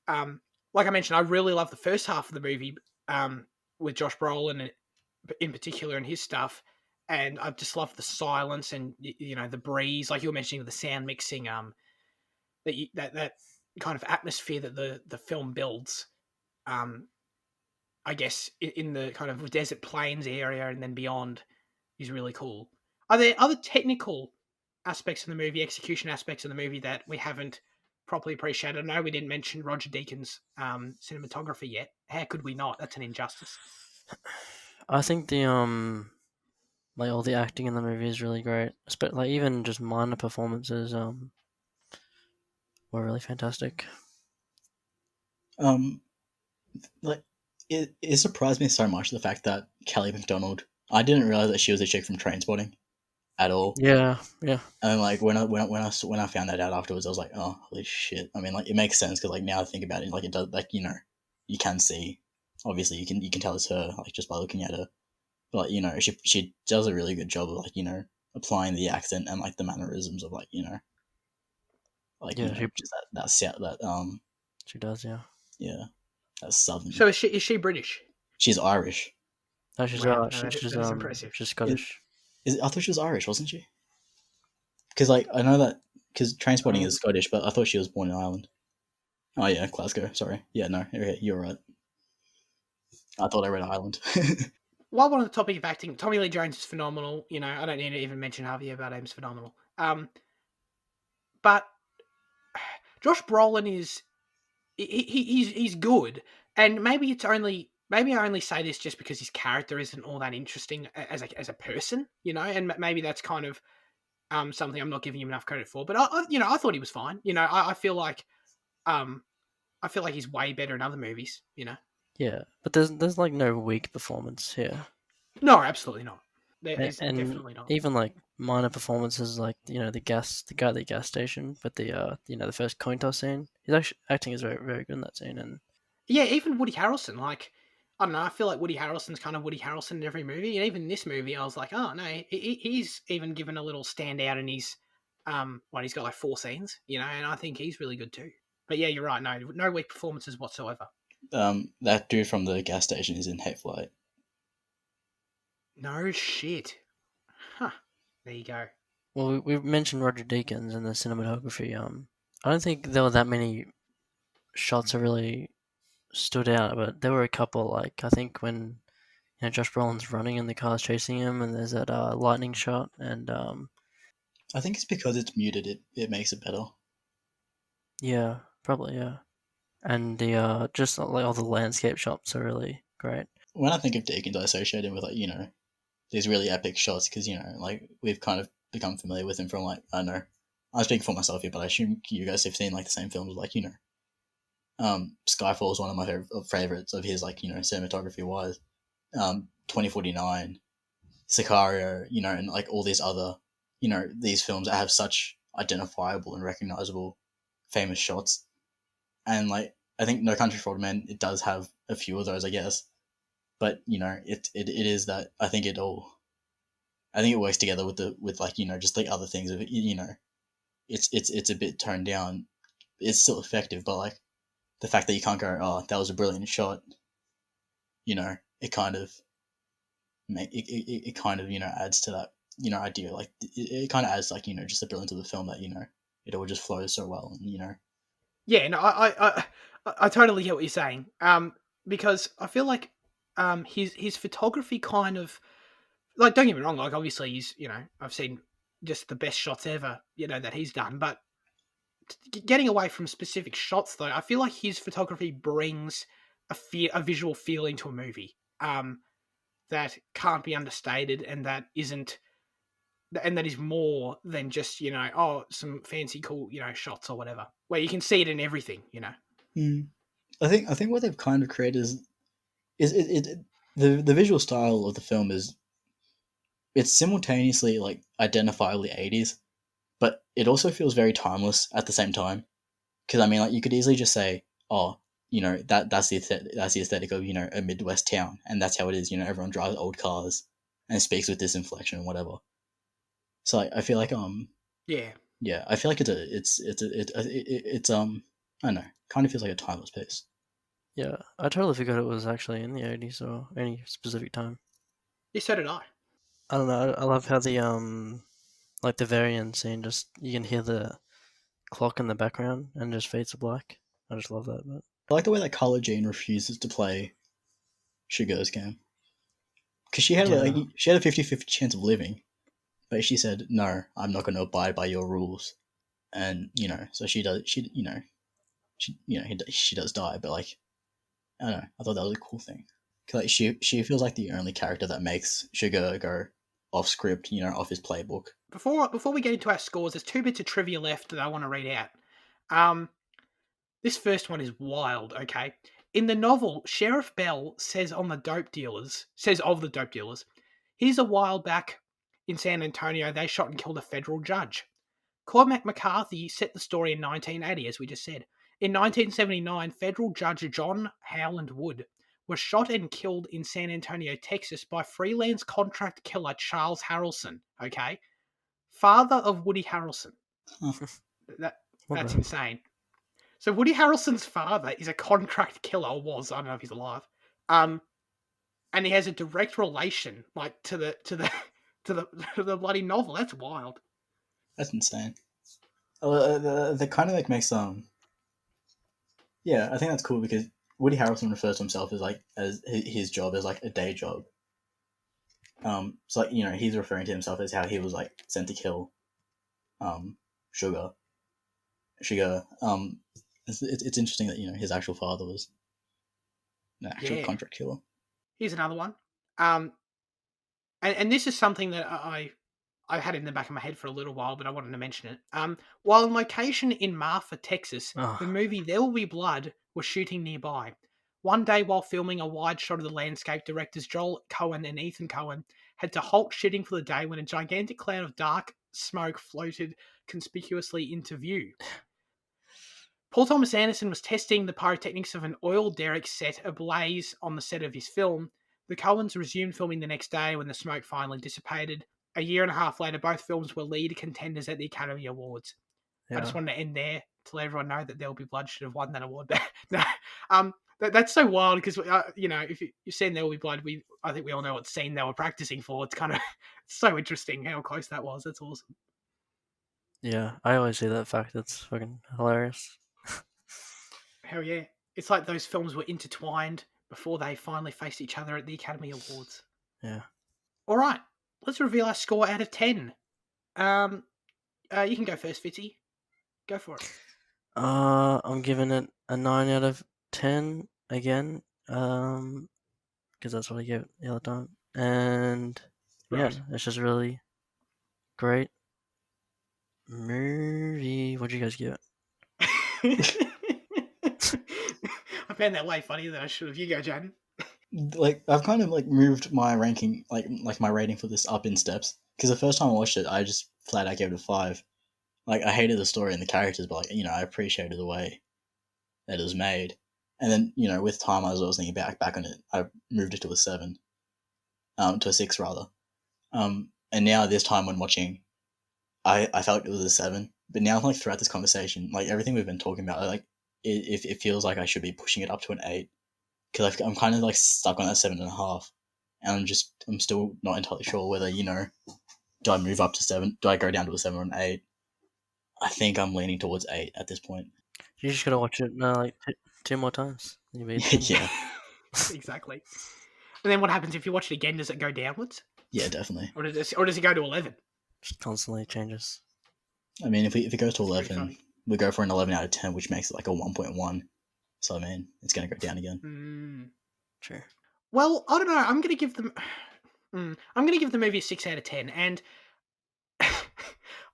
like I mentioned, I really love the first half of the movie with Josh Brolin in particular and his stuff. And I just love the silence and the breeze, like you were mentioning, the sound mixing, that kind of atmosphere that the film builds. I guess in the kind of desert plains area and then beyond is really cool. Are there other technical aspects of the movie, execution aspects of the movie that we haven't properly appreciated? I know we didn't mention Roger Deakins' cinematography yet. How could we not? That's an injustice. I think the like all the acting in the movie is really great. Like even just minor performances were really fantastic. Like it surprised me so much the fact that Kelly MacDonald. I didn't realize that she was a chick from Trainspotting at all. Yeah. And like when I found that out afterwards, I was like, oh holy shit! I mean, like it makes sense because like now I think about it, like it does, like you can see, obviously you can tell it's her like just by looking at her, but she does a really good job of like applying the accent and like the mannerisms of like Yeah, just that she does. Yeah. yeah, that's southern. So is she British? She's Irish. No, she's Wow, no, she's that is impressive. she's Scottish. I thought she was Irish, wasn't she? Because like I know that because Trainspotting is Scottish, but I thought she was born in Ireland. Oh yeah, Glasgow. Sorry. Yeah, no, okay, you're right. I thought I read Ireland. While we're on the topic of acting, Tommy Lee Jones is phenomenal. I don't need to even mention Javier Bardem's phenomenal. But Josh Brolin is he's good, and maybe I only say this just because his character isn't all that interesting as a person, and maybe that's kind of something I'm not giving him enough credit for. But I thought he was fine. I feel like he's way better in other movies. Yeah, but there's like no weak performance here. No, absolutely not. There is And definitely not. even like minor performances, like the guy at the gas station, but the first coin toss scene, his actually acting is very very good in that scene, and Yeah, even Woody Harrelson, like, I don't know, I feel like Woody Harrelson's kind of Woody Harrelson in every movie, and even in this movie, I was like, oh no, he's even given a little standout in his, he's got like 4 scenes, and I think he's really good too. But yeah, you're right, no weak performances whatsoever. That dude from the gas station is in Hateful Eight. No shit. Huh. There you go. well, we mentioned Roger Deakins and the cinematography. I don't think there were that many shots that really stood out, but there were a couple. Like I think when Josh Brolin's running and the car's chasing him, and there's that lightning shot, and I think it's because it's muted. It makes it better. yeah, probably yeah, and the just like all the landscape shots are really great. When I think of Deakins, I associate him with like these really epic shots because like we've kind of become familiar with him from like I don't know. I'm speaking for myself here, but I assume you guys have seen like the same films like Skyfall is one of my favorites of his like cinematography wise. 2049, Sicario, and like all these other these films that have such identifiable and recognizable famous shots, and like I think No Country for Old Men, it does have a few of those, I guess, but it is that I think it works together with like just like other things of it, it's a bit toned down. It's still effective, but like the fact that you can't go, oh, that was a brilliant shot, it kind of it kind of adds to that idea. Like it kind of adds like just the brilliance of the film that it all just flows so well, and Yeah, no, I totally get what you're saying. Because I feel like his photography kind of, like, don't get me wrong, like obviously he's I've seen just the best shots ever that he's done, but getting away from specific shots though, I feel like his photography brings a visual feeling to a movie that can't be understated, and that is more than just some fancy cool shots or whatever, where you can see it in everything. I think what they've kind of created is the visual style of the film is it's simultaneously like identifiably 80s, but it also feels very timeless at the same time. Because I mean, like you could easily just say, oh, that's the aesthetic of a Midwest town, and that's how it is. Everyone drives old cars and speaks with this inflection and whatever. So I feel like Yeah. yeah, I feel like I don't know, kind of feels like a timeless piece. Yeah, I totally forgot it was actually in the 80s or any specific time. Yeah, so did I. I don't know. I love how the like the very end scene, just you can hear the clock in the background and just fades to black. I just love that. But I like the way that Carla Jean refuses to play Sugar's game because yeah, she had a 50-50 chance of living, but she said no, I'm not going to abide by your rules, and so she does. She does die, but like I don't know. I thought that was a cool thing. 'Cause, like she feels like the only character that makes Sugar go off script, off his playbook. Before we get into our scores, there's 2 bits of trivia left that I want to read out. This first one is wild, okay? In the novel, Sheriff Bell says of the dope dealers, here's a while back in San Antonio, they shot and killed a federal judge. Cormac McCarthy set the story in 1980, as we just said. In 1979, federal judge John Howland Wood was shot and killed in San Antonio, Texas by freelance contract killer Charles Harrelson, okay? Father of Woody Harrelson. Huh. That's insane. So Woody Harrelson's father is a contract killer, or was. I don't know if he's alive. And he has a direct relation, like to the to the bloody novel. That's wild. That's insane. That kind of like makes yeah, I think that's cool because Woody Harrelson refers to himself as his job as like a day job. So like he's referring to himself as how he was like sent to kill, Sugar. It's interesting that his actual father was an actual Yeah. contract killer. Here's another one. And this is something that I had in the back of my head for a little while, but I wanted to mention it. While on location in Marfa, Texas, the movie There Will Be Blood was shooting nearby. One day, while filming a wide shot of the landscape, directors Joel Coen and Ethan Coen had to halt shooting for the day when a gigantic cloud of dark smoke floated conspicuously into view. Paul Thomas Anderson was testing the pyrotechnics of an oil derrick set ablaze on the set of his film. The Coens resumed filming the next day when the smoke finally dissipated. A year and a half later, both films were lead contenders at the Academy Awards. yeah. I just wanted to end there to let everyone know that There Will Be Blood should have won that award. That's so wild because if you've seen There Will Be Blood, I think we all know what scene they were practicing for. It's kind of so interesting how close that was. That's awesome. Yeah, I always say that fact. That's fucking hilarious. Hell yeah! It's like those films were intertwined before they finally faced each other at the Academy Awards. Yeah. All right, let's reveal our score out of 10. You can go first, Fitzy. Go for it. I'm giving it a 9 out of 10 again. Because that's what I gave it the other time. And Right. yeah, it's just really great movie. What'd you guys give it? I found that way funnier than I should have. You go, Jaden. Like I've kind of like moved my ranking, like my rating for this up in steps. Because the first time I watched it, I just flat out gave it a 5. Like I hated the story and the characters, but like I appreciated the way that it was made. And then with time, as I was thinking back on it, I moved it to a 7, to a 6 rather. And now this time when watching, I felt it was a 7. But now like throughout this conversation, like everything we've been talking about, like it feels like I should be pushing it up to an 8 because I'm kind of like stuck on that 7.5, and I'm still not entirely sure whether do I move up to 7? Do I go down to a 7 or an 8? I think I'm leaning towards 8 at this point. You just gotta watch it like 2 more times. You'll be Yeah, Exactly. And then what happens if you watch it again? Does it go downwards? yeah, definitely. Or does it go to 11? just constantly changes. I mean, if it goes to That's pretty 11, funny. we go for an 11 out of 10, which makes it like a 1.1. So I mean, it's going to go down again. Sure. Well, I don't know. I'm gonna give them. I'm gonna give the movie a 6 out of 10, and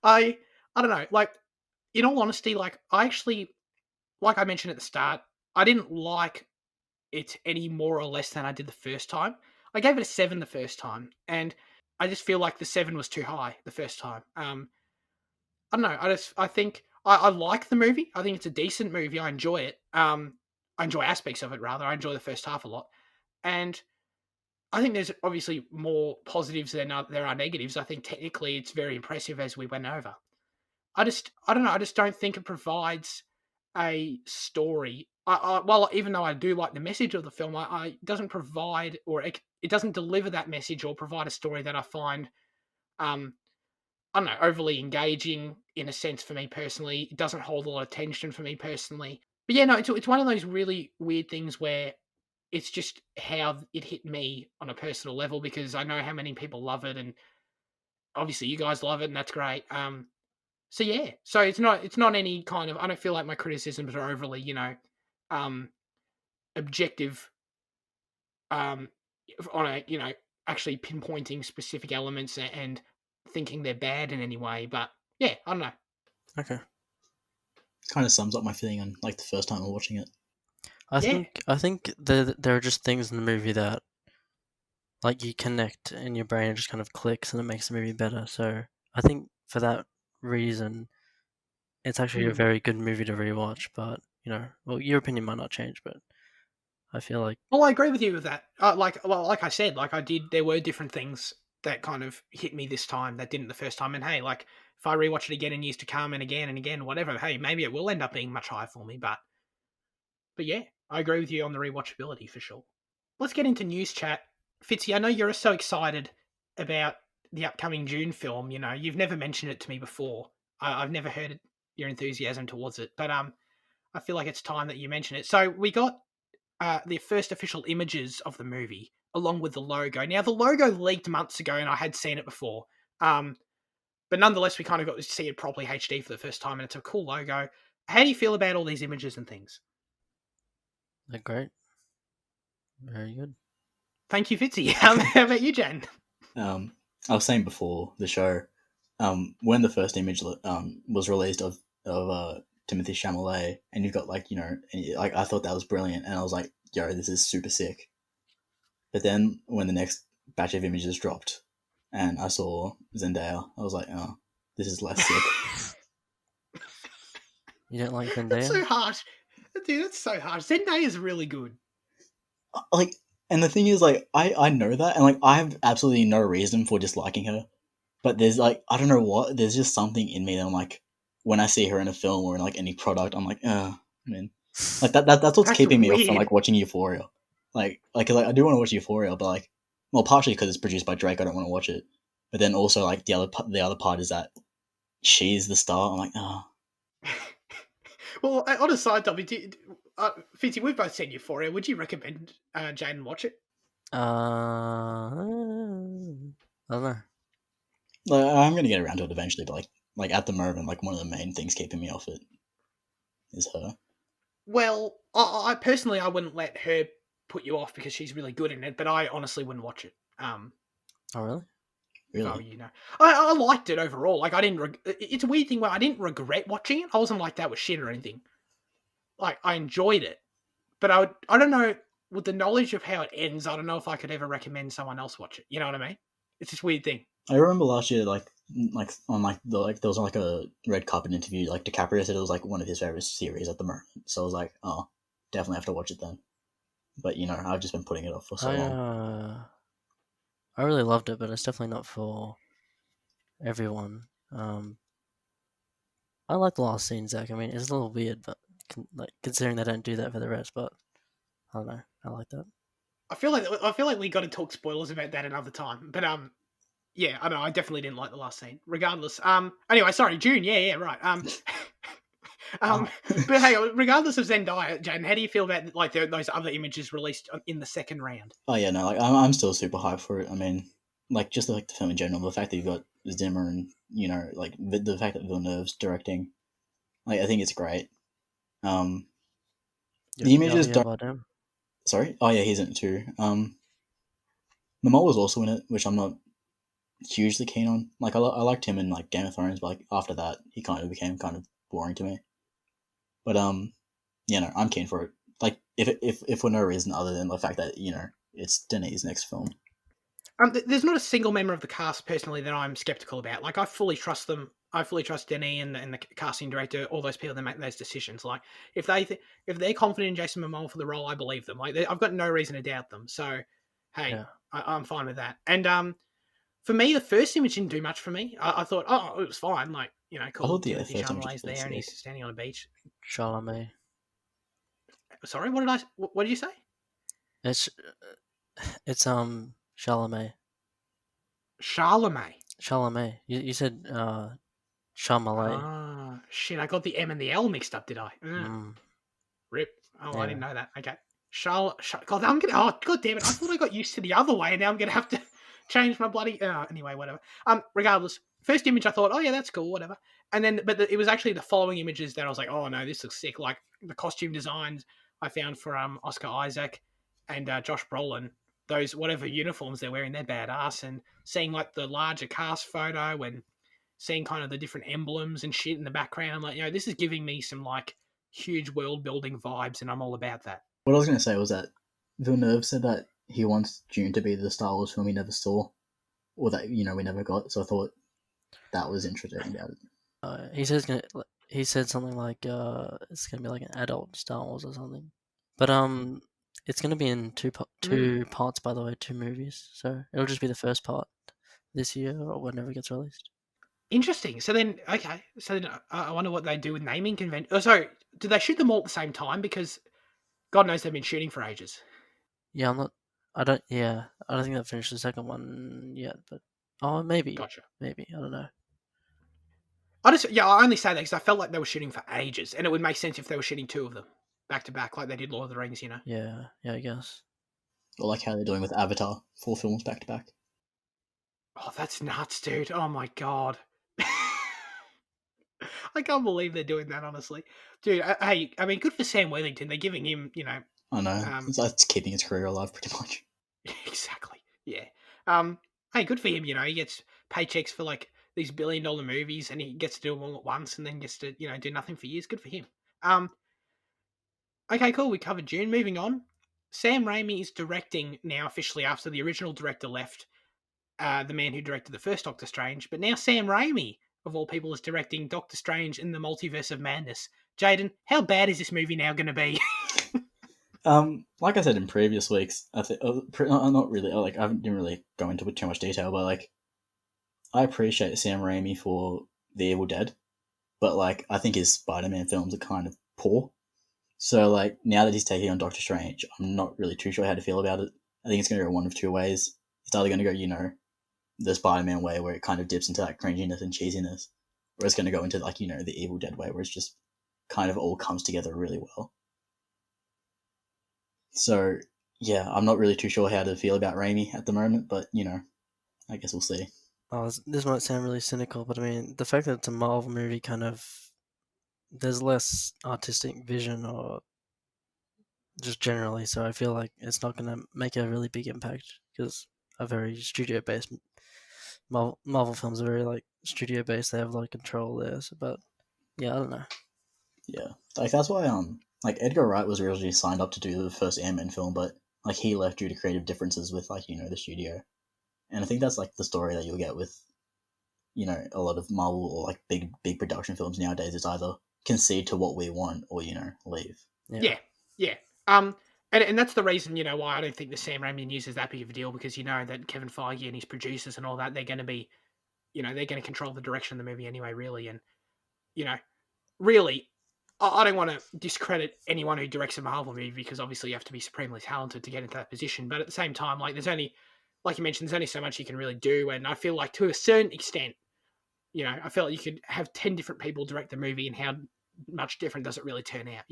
I don't know. Like, in all honesty, like I actually, like I mentioned at the start, I didn't like it any more or less than I did the first time. I gave it a 7 the first time, and I just feel like the 7 was too high the first time. I don't know. I think I like the movie. I think it's a decent movie. I enjoy it. I enjoy aspects of it rather. I enjoy the first half a lot, and I think there's obviously more positives than there are negatives. I think technically it's very impressive as we went over. I don't know. I just don't think it provides a story. Well, even though I do like the message of the film, it doesn't provide or it doesn't deliver that message or provide a story that I find um, I don't know, overly engaging in a sense for me personally. It doesn't hold a lot of tension for me personally. But yeah, no, it's one of those really weird things where it's just how it hit me on a personal level because I know how many people love it, and obviously you guys love it, and that's great. So yeah, so it's not any kind of I don't feel like my criticisms are overly um objective um on a actually pinpointing specific elements and thinking they're bad in any way. But yeah, I don't know. Okay. Kind of sums up my feeling on like the first time I'm watching it. Yeah. I think there are just things in the movie that like you connect in your brain, it just kind of clicks and it makes the movie better. So I think for that reason, it's actually a Mm. very good movie to rewatch. But well, your opinion might not change, but I feel like Well, I agree with you with that. Like I said, like I did. There were different things that kind of hit me this time that didn't the first time. And hey, like if I rewatch it again in years to come and again, whatever, hey, maybe it will end up being much higher for me. But yeah, I agree with you on the rewatchability for sure. Let's get into news chat. Fitzy, I know you're so excited about the upcoming Dune film. You've never mentioned it to me before. I've never heard your enthusiasm towards it, but I feel like it's time that you mention it. So we got the first official images of the movie along with the logo. Now the logo leaked months ago, and I had seen it before. But nonetheless, we kind of got to see it properly HD for the first time, and it's a cool logo. How do you feel about all these images and things? they're great, very good. Thank you, Fitzy. How about you, Jan? I was saying before the show, when the first image was released of Timothy Chalamet, and you've got like like I thought that was brilliant, and I was like, yo, this is super sick. But then when the next batch of images dropped, and I saw Zendaya, I was like, oh, this is less sick. You don't like That's so Zendaya? harsh. Dude, that's so harsh. Zendaya is really good. Like, and the thing is, like, I know that, and like I have absolutely no reason for disliking her. But there's like I don't know what. There's just something in me that I'm like, when I see her in a film or in like any product, I'm like, man, like that's what's That's keeping me off from weird. like watching Euphoria. Like I do want to watch Euphoria, but like, well, partially because it's produced by Drake, I don't want to watch it. But then also like the other part is that she's the star. I'm like, oh, Well, on a side topic, Fitzy, we've both seen Euphoria. Would you recommend Jaden watch it? I don't know. like I'm gonna get around to it eventually. But like at the moment, like one of the main things keeping me off it is her. Well, I personally I wouldn't let her put you off because she's really good in it, but I honestly wouldn't watch it. Oh really? If I were Really, I liked it overall. Like I didn't. It's a weird thing where I didn't regret watching it. I wasn't like that was shit or anything. Like I enjoyed it, but I don't know with the knowledge of how it ends. I don't know if I could ever recommend someone else watch it. You know what I mean? It's this weird thing. I remember last year, like on like there was like a red carpet interview. Like DiCaprio said it was like one of his favorite series at the moment. So I was like, oh, definitely have to watch it then. But I've just been putting it off for so I long. uh I really loved it, but it's definitely not for everyone. I like the last scene, Zach. I mean, it's a little weird, but like considering they don't do that for the rest, but I don't know. I like that. I feel like we got to talk spoilers about that another time. But yeah, I don't know. I definitely didn't like the last scene. Regardless, anyway, sorry, June. Yeah, right. Oh, But hey, regardless of Zendaya, Jaden, how do you feel about like those other images released in the second round? oh yeah, no, like I'm still super hyped for it. I mean, like just like the film in general, the fact that you've got Zimmer and like the fact that Villeneuve's directing, like I think it's great. Um, the images Yeah, don't. Bardem. Sorry. Oh yeah, he's in it too. Momoa was also in it, which I'm not hugely keen on. Like I liked him in like Game of Thrones, but like after that, he kind of became kind of boring to me. But I'm keen for it. like if for no reason other than the fact that it's Denis' next film. There's not a single member of the cast personally that I'm skeptical about. Like, I fully trust them. I fully trust Denis and the casting director, all those people that make those decisions. Like, if they're confident in Jason Momoa for the role, I believe them. Like, I've got no reason to doubt them. So, hey, Yeah. I'm fine with that. And for me, the first image didn't do much for me. I thought, oh, it was fine. Like, I cool. thought the Timothy first image Chalamet's was there and he's sick. standing on a beach. Chalamet. Sorry, what did you say? It's Chalamet. Charlemagne. Chalamet. You said Chalamet. Ah, shit! I got the M and the L mixed up, did I? Rip. Oh, I didn't Yeah. know that. Okay. God, I'm gonna. Oh, god damn it! I thought I got used to the other way, and now I'm gonna have to change my bloody. Anyway, whatever. Regardless, first image I thought, oh yeah, that's cool, whatever. And then, but it was actually the following images that I was like, oh no, this looks sick. Like the costume designs I found for Oscar Isaac and Josh Brolin. Those whatever uniforms they're wearing, they're badass. And seeing like the larger cast photo and seeing kind of the different emblems and shit in the background, I'm like, this is giving me some like huge world building vibes, and I'm all about that. What I was going to say was that Villeneuve said that he wants Dune to be the Star Wars film he never saw, or that we never got. So I thought that was interesting about it. He said something like it's gonna be like an adult Star Wars or something, but it's gonna be in two parts, by the way, 2 movies. So it'll just be the first part this year or whenever it gets released. Interesting. So then, okay. So then, I wonder what they do with naming convention. Oh, sorry. Do they shoot them all at the same time? Because God knows they've been shooting for ages. Yeah, I don't think they've finished the second one yet, but maybe. Gotcha. Maybe, I don't know. I only say that because I felt like they were shooting for ages, and it would make sense if they were shooting 2 of them back to back, like they did Lord of the Rings. Yeah, I guess. Or like how they're doing with Avatar, 4 films back to back. Oh, that's nuts, dude. Oh my god. I can't believe they're doing that, honestly. Dude, hey, I mean, good for Sam Worthington. They're giving him, I know. It's keeping his career alive pretty much. Exactly. Yeah. Hey, good for him, he gets paychecks for like these billion-dollar movies and he gets to do them all at once and then gets to, do nothing for years. Good for him. Okay, cool. We covered Dune. Moving on. Sam Raimi is directing now officially after the original director left, the man who directed the first Doctor Strange. But now Sam Raimi, of all people, is directing Doctor Strange in the Multiverse of Madness. Jaden, how bad is this movie now going to be? Like I said in previous weeks, I think not really. Like I didn't really go into it too much detail, but like I appreciate Sam Raimi for The Evil Dead, but like I think his Spider-Man films are kind of poor. So like now that he's taking on Doctor Strange, I'm not really too sure how to feel about it. I think it's going to go one of 2 ways. It's either going to go, the Spider-Man way where it kind of dips into that cringiness and cheesiness, or it's going to go into like the Evil Dead way where it's just kind of all comes together really well. So yeah, I'm not really too sure how to feel about Raimi at the moment, but I guess we'll see. This might sound really cynical, but I mean, the fact that it's a Marvel movie there's less artistic vision or just generally, so I feel like it's not going to make a really big impact because a very studio-based Marvel films are very like studio-based. They have a lot of control there, but yeah, I don't know. Yeah, like that's why like Edgar Wright was originally signed up to do the first Ant-Man film, but like he left due to creative differences with like the studio, and I think that's like the story that you'll get with a lot of Marvel or like big production films nowadays. It's either concede to what we want or leave. Yeah. And that's the reason, why I don't think the Sam Raimi news is that big of a deal, because that Kevin Feige and his producers and all that, they're going to be, they're going to control the direction of the movie anyway, really. And, really, I don't want to discredit anyone who directs a Marvel movie, because obviously you have to be supremely talented to get into that position. But at the same time, like, there's only, like you mentioned, there's only so much you can really do. And I feel like to a certain extent, I feel like you could have 10 different people direct the movie, and how much different does it really turn out,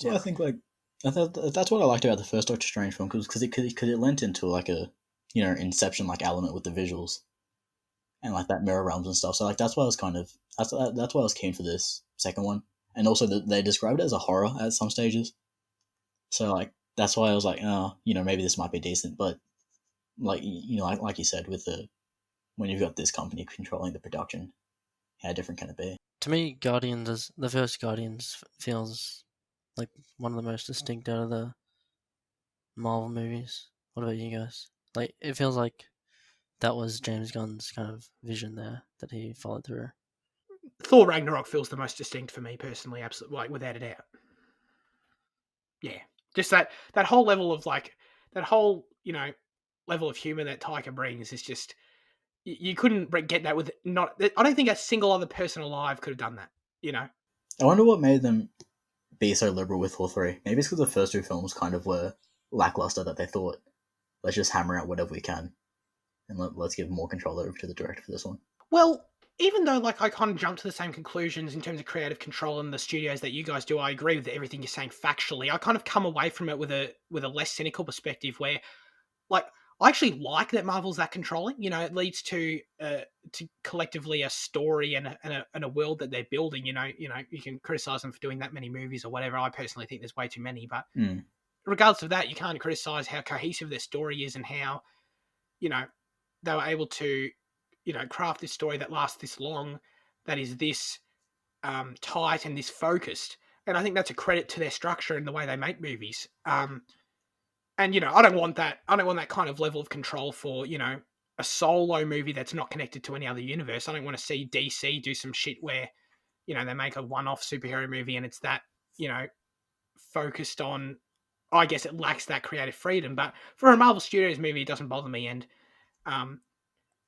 So I think like that's what I liked about the first Doctor Strange film, because it lent into like a Inception like element with the visuals and like that mirror realms and stuff. So like that's why I was that's why I was keen for this second one, and also they described it as a horror at some stages. So like that's why I was like, maybe this might be decent, but like like you said, when you've got this company controlling the production, how different can it be? To me, the first Guardians feels like one of the most distinct out of the Marvel movies. What about you guys? Like, it feels like that was James Gunn's kind of vision there that he followed through. Thor Ragnarok feels the most distinct for me personally, absolutely, like without a doubt. Yeah, just that whole level of like that whole level of humor that Taika brings is just you couldn't get that with not. I don't think a single other person alive could have done that. You know. I wonder what made them be so liberal with Thor 3. Maybe it's because the first two films kind of were lackluster that they thought, let's just hammer out whatever we can and let's give more control over to the director for this one. Well, even though like I kind of jumped to the same conclusions in terms of creative control in the studios that you guys do, I agree with everything you're saying factually. I kind of come away from it with a less cynical perspective where like I actually like that Marvel's that controlling. You know, it leads to collectively a story and a world that they're building. You know, you can criticize them for doing that many movies or whatever. I personally think there's way too many, but regardless of that, you can't criticize how cohesive their story is and how they were able to craft this story that lasts this long, that is this tight and this focused. And I think that's a credit to their structure and the way they make movies. And I don't want that. I don't want that kind of level of control for a solo movie that's not connected to any other universe. I don't want to see DC do some shit where they make a one-off superhero movie and it's that focused on. I guess it lacks that creative freedom. But for a Marvel Studios movie, it doesn't bother me. And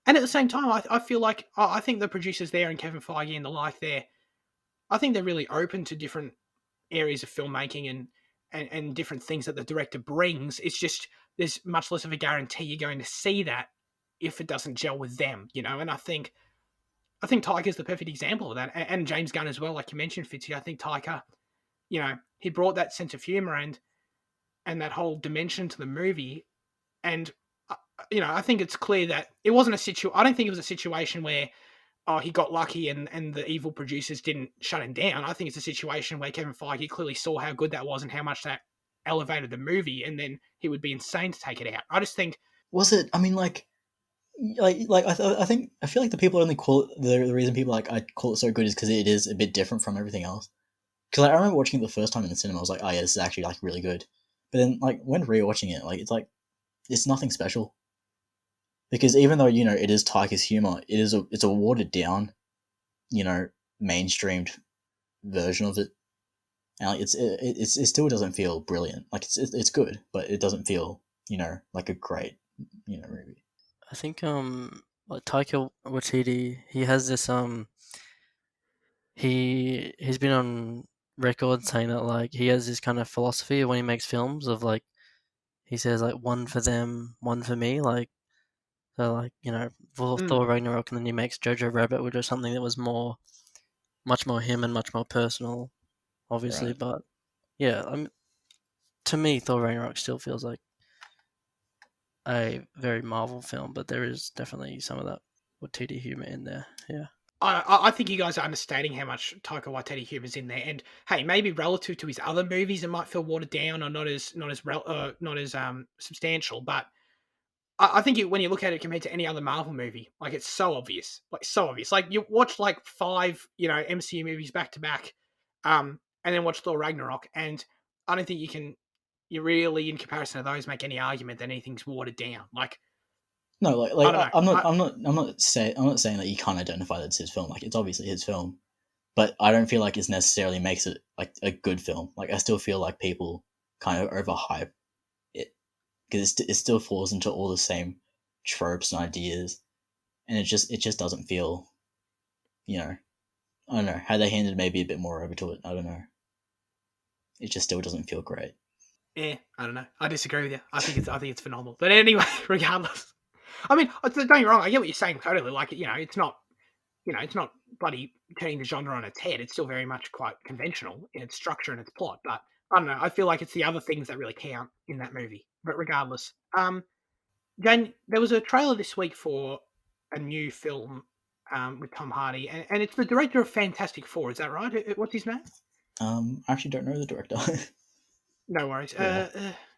at the same time, I feel like I think the producers there and Kevin Feige and the like there, I think they're really open to different areas of filmmaking and different things that the director brings. It's just there's much less of a guarantee you're going to see that if it doesn't gel with them, And I think Taika's the perfect example of that, and James Gunn as well, like you mentioned, Fitzy. I think Taika, he brought that sense of humor and that whole dimension to the movie, and I think it's clear that it wasn't I don't think it was a situation where he got lucky and the evil producers didn't shut him down. I think it's a situation where Kevin Feige clearly saw how good that was and how much that elevated the movie, and then he would be insane to take it out. I just think was it? I mean, I think I feel like the people only call it the reason people I call it so good is because it is a bit different from everything else. Because I remember watching it the first time in the cinema, I was like, oh yeah, this is actually really good. But then when rewatching it, it's nothing special. Because even though it is Taika's humor, it's a watered down, mainstreamed version of it, and it still doesn't feel brilliant. Like it's good, but it doesn't feel like a great movie. I think like Taika Waititi, he has this he's been on record saying that like he has this kind of philosophy when he makes films of like he says like one for them, one for me, like so like for Thor Ragnarok, and then he makes Jojo Rabbit, which was something that was much more him and much more personal, obviously. Right. But yeah, to me, Thor Ragnarok still feels like a very Marvel film, but there is definitely some of that Waititi humor in there. Yeah. I think you guys are understating how much Taika Waititi humor's in there. And hey, maybe relative to his other movies, it might feel watered down or not as substantial. But I think when you look at it compared to any other Marvel movie, like it's so obvious, Like you watch like 5 MCU movies back to back, and then watch Thor Ragnarok, and I don't think you really, in comparison to those, make any argument that anything's watered down. Like no, I don't know. I'm not saying that you can't identify that it's his film. Like it's obviously his film, but I don't feel like it necessarily makes it like a good film. Like I still feel like people kind of overhype it because it still falls into all the same tropes and ideas, and it just doesn't feel, I don't know how they handed maybe a bit more over to it. I don't know. It just still doesn't feel great. Yeah, I don't know. I disagree with you. I think it's phenomenal. But anyway, regardless, I mean, don't get me wrong. I get what you're saying totally. Like it's not it's not bloody turning the genre on its head. It's still very much quite conventional in its structure and its plot. But I don't know. I feel like it's the other things that really count in that movie. But regardless, Jane, there was a trailer this week for a new film with Tom Hardy, and it's the director of Fantastic Four. Is that right? What's his name? I actually don't know the director. No worries. Yeah.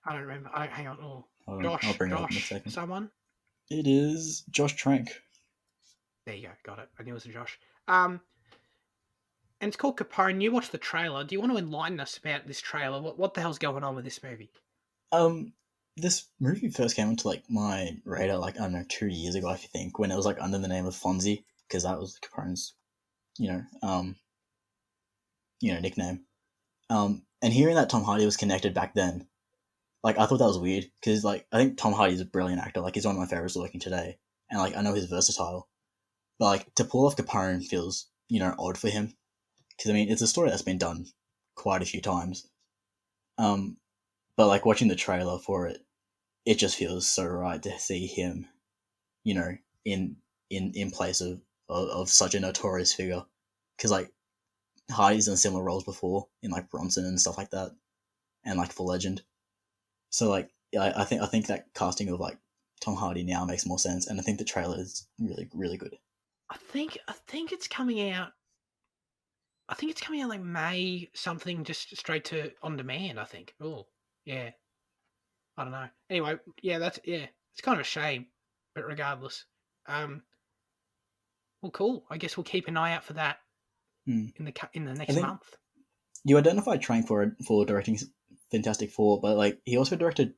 I don't remember. Hang on. Oh, I'll bring it up in a Josh, second. someone. It is Josh Trank. There you go. Got it. I knew it was a Josh. and it's called Capone. You watched the trailer. Do you want to enlighten us about this trailer? What the hell's going on with this movie? This movie first came onto like my radar like I don't know 2 years ago, I think, when it was like under the name of Fonzie, because that was Capone's, nickname. And hearing that Tom Hardy was connected back then, like I thought that was weird because like I think Tom Hardy's a brilliant actor. Like he's one of my favorites working today, and like I know he's versatile, but like to pull off Capone feels odd for him because I mean it's a story that's been done quite a few times. But like watching the trailer for it, it just feels so right to see him, in place of such a notorious figure, because like Hardy's done similar roles before in like Bronson and stuff like that, and like for Legend. So like I think that casting of like Tom Hardy now makes more sense, and I think the trailer is really really good. I think it's coming out. I think it's coming out like May something, just straight to on demand. I think. Oh yeah, I don't know. Anyway, yeah, it's kind of a shame, but regardless, well, cool. I guess we'll keep an eye out for that in the I next think month. you identified Trank for directing Fantastic Four, but like he also directed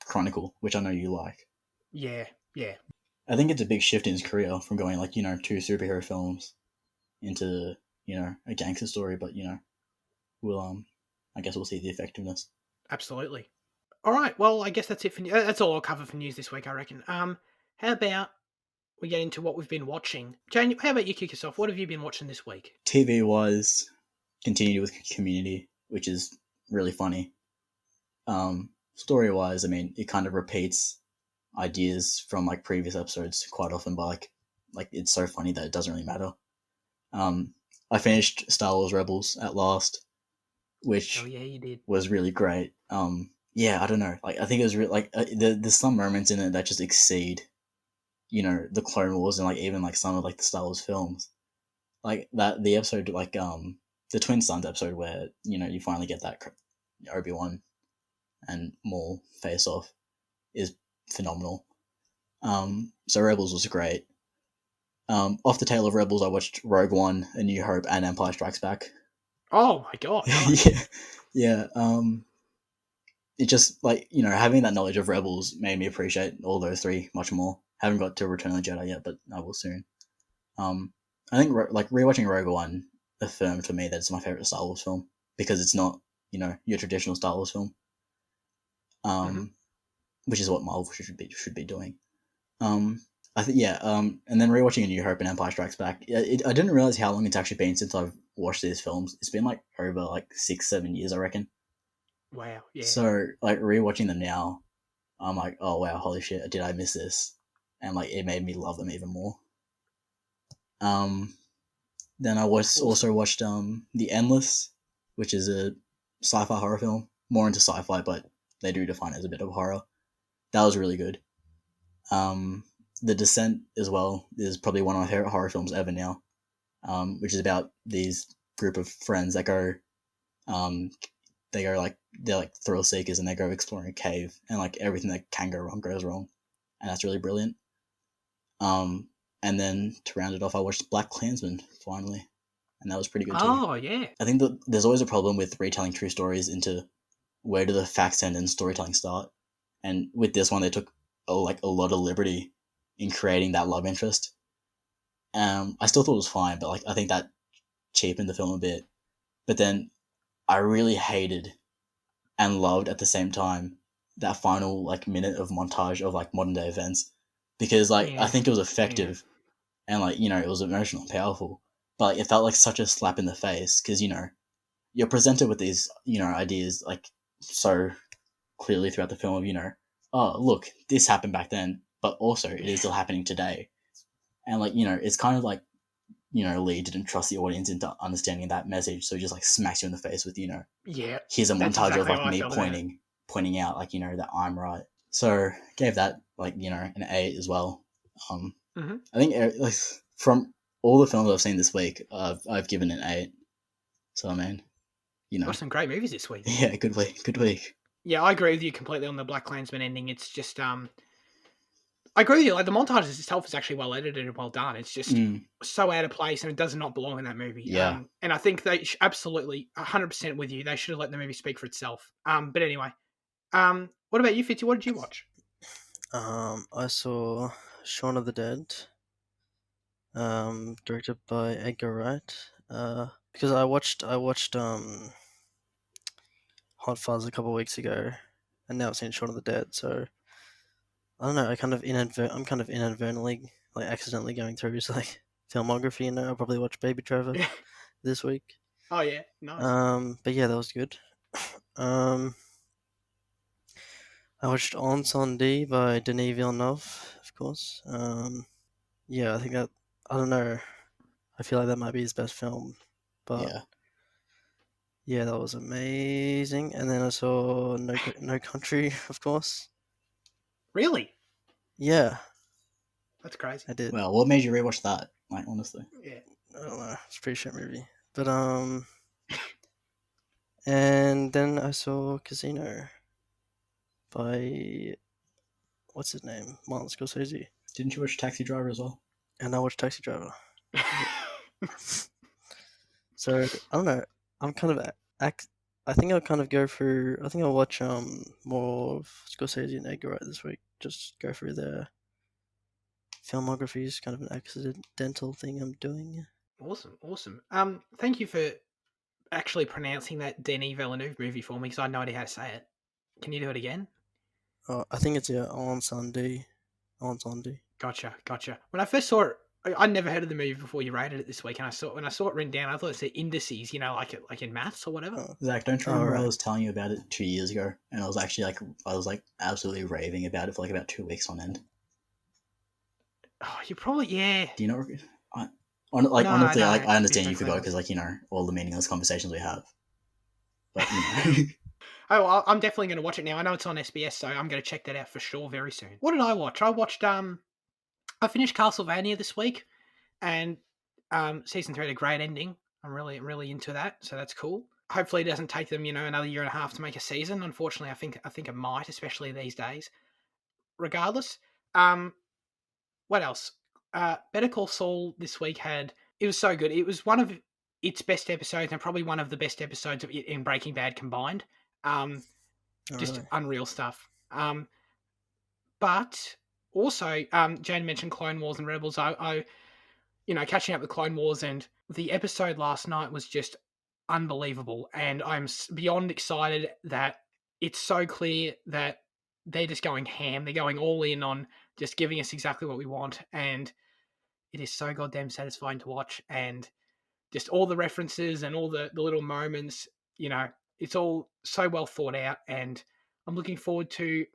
Chronicle, which I know you like. Yeah. I think it's a big shift in his career from going like two superhero films into a gangster story, but we'll I guess we'll see the effectiveness. Absolutely. All right. Well, I guess that's it for that's all I'll cover for news this week, I reckon. How about we get into what we've been watching? Jane, how about you kick us off? What have you been watching this week? TV wise, continued with Community, which is really funny. Story wise, I mean, it kind of repeats ideas from like previous episodes quite often, but like it's so funny that it doesn't really matter. I finished Star Wars Rebels at last, which Oh yeah, you did. was really great. Yeah, I don't know. Like I think it was like there's some moments in it that just exceed, the Clone Wars and like even like some of like the Star Wars films, like that the episode like the Twin Sons episode where you finally get that Obi-Wan and Maul face off is phenomenal. So Rebels was great. Off the tail of Rebels, I watched Rogue One, A New Hope, and Empire Strikes Back. Oh my god! Nice. Yeah. It just like having that knowledge of Rebels made me appreciate all those three much more. Haven't got to Return of the Jedi yet, but I will soon. I think like rewatching Rogue One affirmed for me that it's my favorite Star Wars film because it's not your traditional Star Wars film, which is what Marvel should be doing. I think and then rewatching A New Hope and Empire Strikes Back. I didn't realize how long it's actually been since I've watched these films. It's been like over like 6-7 years, I reckon. Wow. Yeah. So like rewatching them now, I'm like, oh wow, holy shit, did I miss this? And like it made me love them even more. Then I also watched The Endless, which is a sci-fi horror film. More into sci-fi, but they do define it as a bit of horror. That was really good. The Descent as well is probably one of my favorite horror films ever now, which is about these group of friends that go, they're like thrill seekers and they go exploring a cave and like everything that can go wrong goes wrong, and that's really brilliant. And then to round it off, I watched Black Klansman finally, and that was pretty good too. Oh yeah. I think that there's always a problem with retelling true stories into where do the facts end and storytelling start, and with this one they took a lot of liberty in creating that love interest. I still thought it was fine, but like I think that cheapened the film a bit. But then I really hated and loved at the same time that final like minute of montage of like modern day events, because like I think it was effective and like it was emotional and powerful, but like, it felt like such a slap in the face because you're presented with these ideas like so clearly throughout the film of oh look, this happened back then, but also it is still happening today, and like it's kind of like Lee didn't trust the audience into understanding that message, so he just like smacks you in the face with here's a montage of like me pointing out like that I'm right. So gave that like an 8 as well. I think like from all the films I've seen this week, I've given an 8. So I mean, Got some great movies this week. Yeah, good week. Yeah, I agree with you completely on the Black Klansman ending. It's just I agree with you. Like the montage itself is actually well edited and well done. It's just Mm, so out of place and it does not belong in that movie. Yeah. And I think they absolutely 100% with you. They should have let the movie speak for itself. But anyway, what about you, Fitzy? What did you watch? I saw Shaun of the Dead, directed by Edgar Wright. Because I watched Hot Fuzz a couple of weeks ago, and now I've seen Shaun of the Dead. So I don't know. I'm kind of inadvertently, like accidentally going through his like filmography. I'll probably watch Baby Driver this week. Oh yeah, nice. But yeah, that was good. Um, I watched Ensemble by Denis Villeneuve, of course. Yeah, I think that I don't know. I feel like that might be his best film, but Yeah. yeah, that was amazing. And then I saw No Country, of course. Really? Yeah, That's crazy. I did. Well, what made you rewatch that? Like, honestly. Yeah. I don't know. It's a pretty shit movie, but and then I saw Casino by what's his name, Martin Scorsese, Didn't you watch Taxi Driver as well? and I watched Taxi Driver. So I don't know. I'm kind of I think I'll kind of go through. I think I'll watch more of Scorsese and Edgar Wright this week. Just go through their filmography. Is kind of an accidental thing I'm doing. Awesome. Thank you for actually pronouncing that Denis Villeneuve movie for me because I had no idea how to say it. Can you do it again? I think it's Ensemble. Ensemble. Gotcha. When I first saw it, I never heard of the movie before you rated it this week, and when I saw it written down, I thought it said indices, like in maths or whatever. Oh, Zach, don't you remember right. I was telling you about it 2 years ago, and I was actually absolutely raving about it for like about 2 weeks on end. Oh, you probably yeah. Do you know? No, Honestly, no, I understand there's no you forgot clue. because all the meaningless conversations we have. But Oh, I'm definitely going to watch it now. I know it's on SBS, so I'm going to check that out for sure very soon. What did I watch? I watched I finished Castlevania this week, and season 3 had a great ending. I'm really into that, so that's cool. Hopefully, it doesn't take them another year and a half to make a season. Unfortunately, I think it might, especially these days. Regardless, what else? Better Call Saul this week it was so good. It was one of its best episodes and probably one of the best episodes of it in Breaking Bad combined. Just really? unreal stuff. But also, Jane mentioned Clone Wars and Rebels. I catching up with Clone Wars, and the episode last night was just unbelievable. And I'm beyond excited that it's so clear that they're just going ham. They're going all in on just giving us exactly what we want. And it is so goddamn satisfying to watch. And just all the references and all the little moments, it's all so well thought out. And I'm looking forward to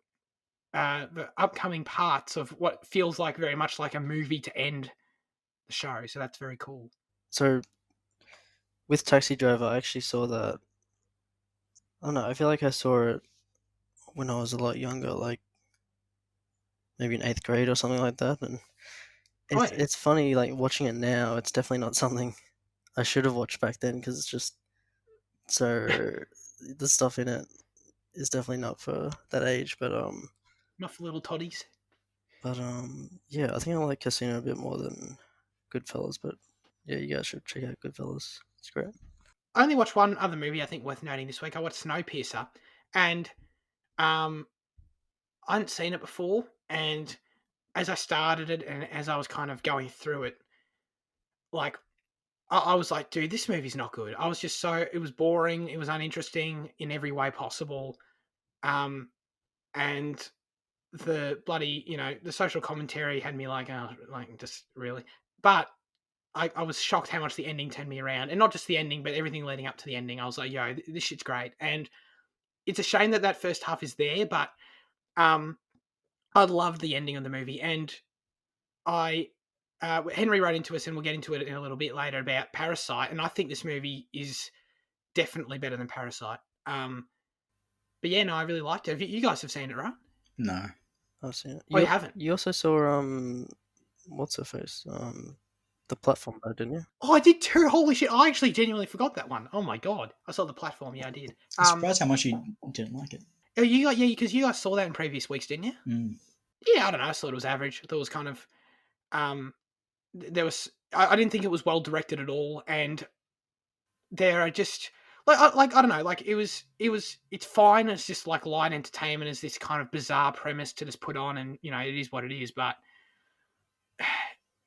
the upcoming parts of what feels like very much like a movie to end the show. So that's very cool. So with Taxi Driver, I actually saw that. I don't know. I feel like I saw it when I was a lot younger, like maybe in 8th grade or something like that. And Oh, it's yeah. it's funny, like watching it now. It's definitely not something I should have watched back then because it's just so the stuff in it is definitely not for that age. Not for little toddies. Yeah, I think I like Casino a bit more than Goodfellas. But yeah, you guys should check out Goodfellas. It's great. I only watched one other movie I think worth noting this week. I watched Snowpiercer, and I hadn't seen it before. And as I started it, and as I was kind of going through it, like I was like, dude, this movie's not good. I was just it was boring. It was uninteresting in every way possible. And the bloody, the social commentary had me like, oh, like just really. But I was shocked how much the ending turned me around, and not just the ending, but everything leading up to the ending. I was like, yo, this shit's great. And it's a shame that first half is there, but I loved the ending of the movie, and Henry wrote into us, and we'll get into it in a little bit later about Parasite, and I think this movie is definitely better than Parasite. But yeah, no, I really liked it. You guys have seen it, right? no. I've seen it. Oh, you haven't? You also saw what's her face? The Platform, though, didn't you? Oh, I did too. Holy shit! I actually genuinely forgot that one. Oh my god, I saw The Platform. Yeah, I did. I'm surprised how much you didn't like it. Oh, because you guys saw that in previous weeks, didn't you? Mm. Yeah, I don't know. I thought it was average. I thought it was kind of there was. I didn't think it was well directed at all, and there are just like I don't know. Like it's fine. It's just like light entertainment. Is this kind of bizarre premise to just put on, and it is what it is. But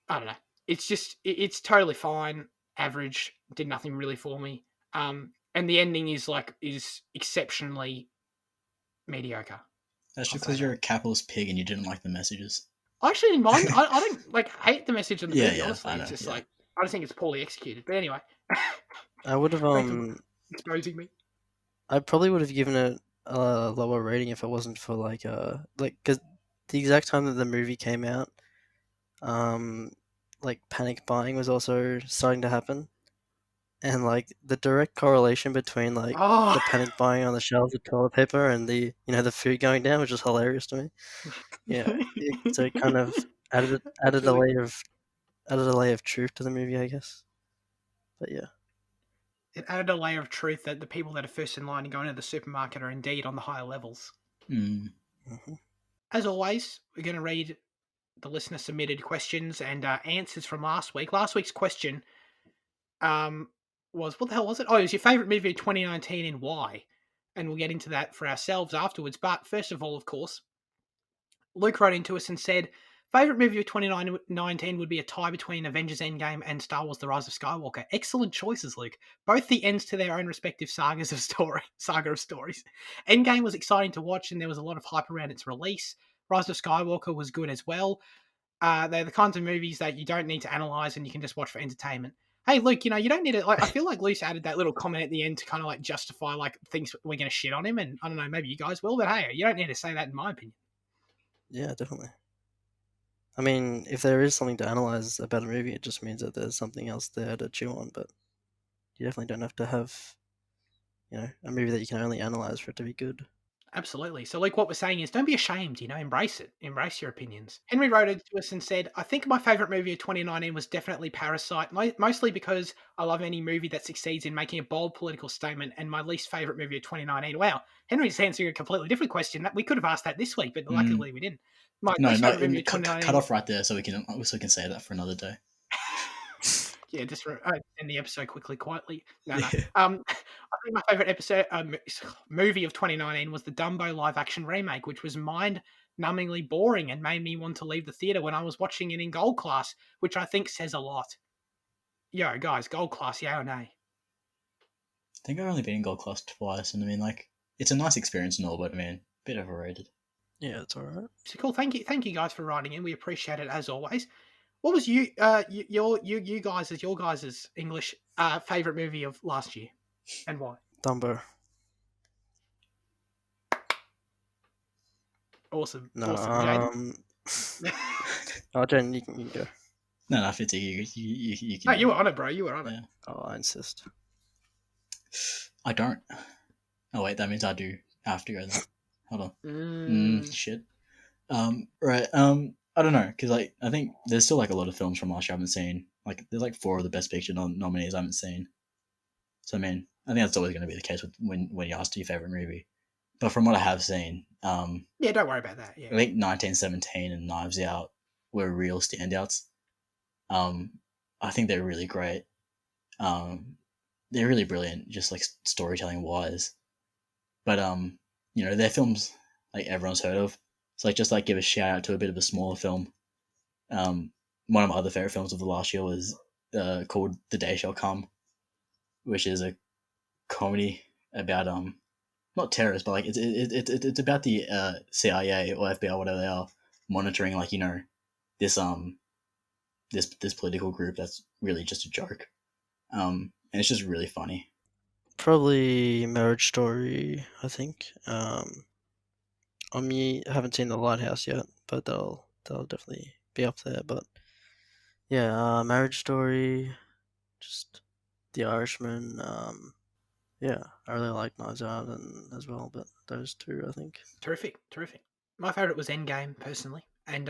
I don't know. It's just it's totally fine. Average. Did nothing really for me. And the ending is exceptionally mediocre. That's I'll just say because you're that. a capitalist pig and you didn't like the messages. I actually didn't mind. I don't like hate the message of the Yeah, movie. yeah, Honestly, I it's know. just Yeah. like I just think it's poorly executed. But anyway, I would have thanks for exposing me. I probably would have given it a lower rating if it wasn't for because the exact time that the movie came out, um, like panic buying was also starting to happen, and like the direct correlation between like Oh, the panic buying on the shelves of toilet paper and the food going down was just hilarious to me. Yeah, so it kind of added a absolutely. layer of truth to the movie, I guess. But yeah, It added a layer of truth that the people that are first in line and going to the supermarket are indeed on the higher levels. Mm. hmm As always, we're going to read the listener submitted questions and answers from last week. Last week's question um, was what the hell was it? Oh, it was your favorite movie of 2019 and why? And we'll get into that for ourselves afterwards. But first of all, of course, Luke wrote into us and said, favorite movie of 2019 would be a tie between Avengers Endgame and Star Wars The Rise of Skywalker. Excellent choices, Luke. Both the ends to their own respective saga of stories. Endgame was exciting to watch and there was a lot of hype around its release. Rise of Skywalker was good as well. They're the kinds of movies that you don't need to analyze and you can just watch for entertainment. Hey, Luke, you don't need to. Like, I feel like Luke added that little comment at the end to kind of like justify like things we're going to shit on him, and I don't know, maybe you guys will, but hey, you don't need to say that in my opinion. yeah, definitely. I mean, if there is something to analyze about a movie, it just means that there's something else there to chew on. But you definitely don't have to have, a movie that you can only analyze for it to be good. Absolutely. So, like, what we're saying is, don't be ashamed. Embrace it. Embrace your opinions. Henry wrote it to us and said, "I think my favorite movie of 2019 was definitely Parasite, mostly because I love any movie that succeeds in making a bold political statement. And my least favorite movie of 2019. Wow, Henry's answering a completely different question. That we could have asked that this week, but Mm. luckily we didn't. My No, least no, favorite movie of cut 2019. off right there so we can say that for another day. Yeah, just end the episode quietly. No, no. Yeah. I think my favorite movie of 2019 was the Dumbo live action remake, which was mind-numbingly boring and made me want to leave the theater when I was watching it in gold class, which I think says a lot. Yo, guys, gold class, yeah or nay? I think I've only been in gold class twice, and I mean, like, it's a nice experience and all, but I mean, bit overrated. Yeah, it's alright. So cool. Thank you guys for writing in. We appreciate it as always. What was your guys' English favorite movie of last year, and why? Dumbo. Awesome, No, awesome, Jaden. oh, Jen, you can go. No, Fitzy, you No, can. you were on it, bro. You were on it. Yeah. Oh, I insist. I don't. Oh wait, that means I do have to go then. Hold on. Shit. Right. I don't know, because like I think there's still like a lot of films from last year I haven't seen. Like there's like 4 of the Best Picture nominees I haven't seen. So I mean, I think that's always going to be the case with when you ask your favorite movie. But from what I have seen, Yeah, don't worry about that. I Yeah, think 1917 and Knives Out were real standouts. Um, I think they're really great. They're really brilliant, just like storytelling wise. But they're films like everyone's heard of. So like just like give a shout out to a bit of a smaller film. Um, One of my other favorite films of the last year was called The Day Shall Come, which is a comedy about not terrorists, but like it's about the CIA or FBI, whatever they are, monitoring like this this political group that's really just a joke. And it's just really funny. Probably Marriage Story, I think. I haven't seen The Lighthouse yet, but they'll definitely be up there. But yeah, Marriage Story, just The Irishman. Yeah, I really like Knives Out and as well, but those two, I think. terrific, terrific. My favorite was Endgame personally, and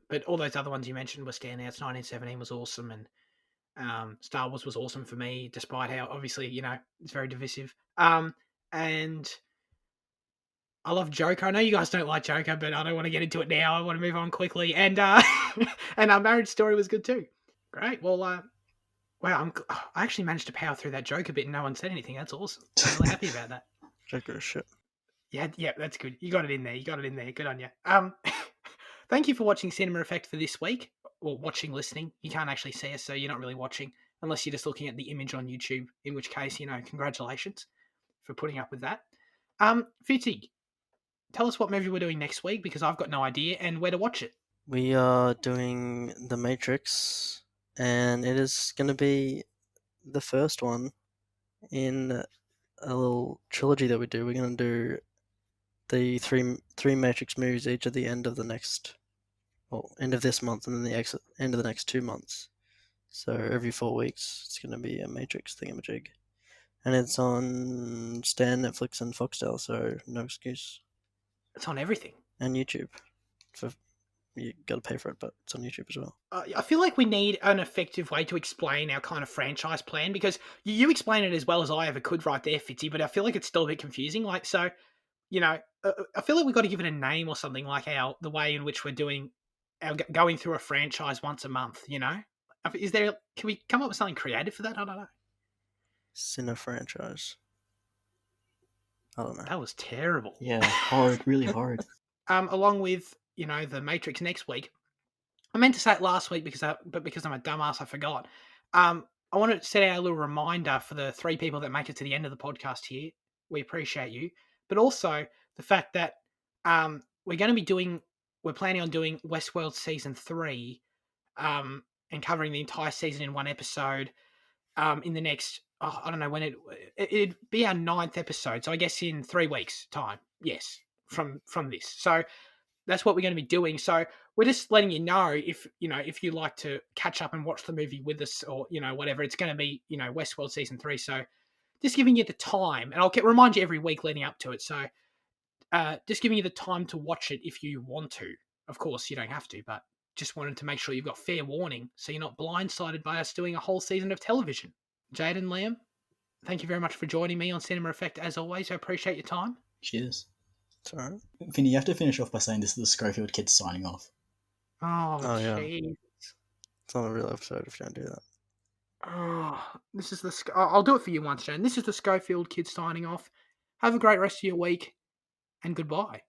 but all those other ones you mentioned were standouts. 1917 was awesome, and Star Wars was awesome for me, despite how obviously it's very divisive. And I love Joker. I know you guys don't like Joker, but I don't want to get into it now. I want to move on quickly. And and our Marriage Story was good too. Great. Well, wow, I actually managed to power through that Joker bit and no one said anything. That's awesome. I'm really happy about that. Joker is shit. Yeah, that's good. You got it in there. Good on you. Thank you for watching Cinema Effect for this week, or watching, listening. You can't actually see us, so you're not really watching, unless you're just looking at the image on YouTube. In which case, congratulations for putting up with that. Fitzy, tell us what movie we're doing next week, because I've got no idea, and where to watch it. We are doing The Matrix, and it is going to be the first one in a little trilogy that we do. We're going to do the three Matrix movies each at the end of end of this month, and then the end of the next 2 months. So every 4 weeks, it's going to be a Matrix thingamajig. And it's on Stan, Netflix, and Foxtel, so no excuse. It's on everything. And YouTube. You got to pay for it, but it's on YouTube as well. I feel like we need an effective way to explain our kind of franchise plan, because you explain it as well as I ever could right there, Fitzy, but I feel like it's still a bit confusing. Like, so, I feel like we've got to give it a name or something, like the way in which we're doing our going through a franchise once a month, Can we come up with something creative for that? I don't know. Cine franchise. I don't know. That was terrible. Yeah, horrid, really horrid. Along with, The Matrix next week. I meant to say it last week, because I'm a dumbass, I forgot. I want to set out a little reminder for the 3 people that make it to the end of the podcast here. We appreciate you. But also the fact that we're planning on doing Westworld Season 3 and covering the entire season in one episode in the next, I don't know when it'd be our 9th episode. So I guess in 3 weeks' time. Yes, from this. So that's what we're going to be doing. So we're just letting you know, if you like to catch up and watch the movie with us, or whatever, it's going to be Westworld Season 3. So just giving you the time, and I'll remind you every week leading up to it. So just giving you the time to watch it if you want to. Of course, you don't have to, but just wanted to make sure you've got fair warning, so you're not blindsided by us doing a whole season of television. Jade and Liam, thank you very much for joining me on Cinema Effect as always. I appreciate your time. Cheers. It's alright. Vinny, you have to finish off by saying this is the Schofield kids signing off. Oh, yeah. jeez. It's not a real episode if you don't do that. Oh, this is I'll do it for you once, Jane. This is the Schofield kids signing off. Have a great rest of your week, and goodbye.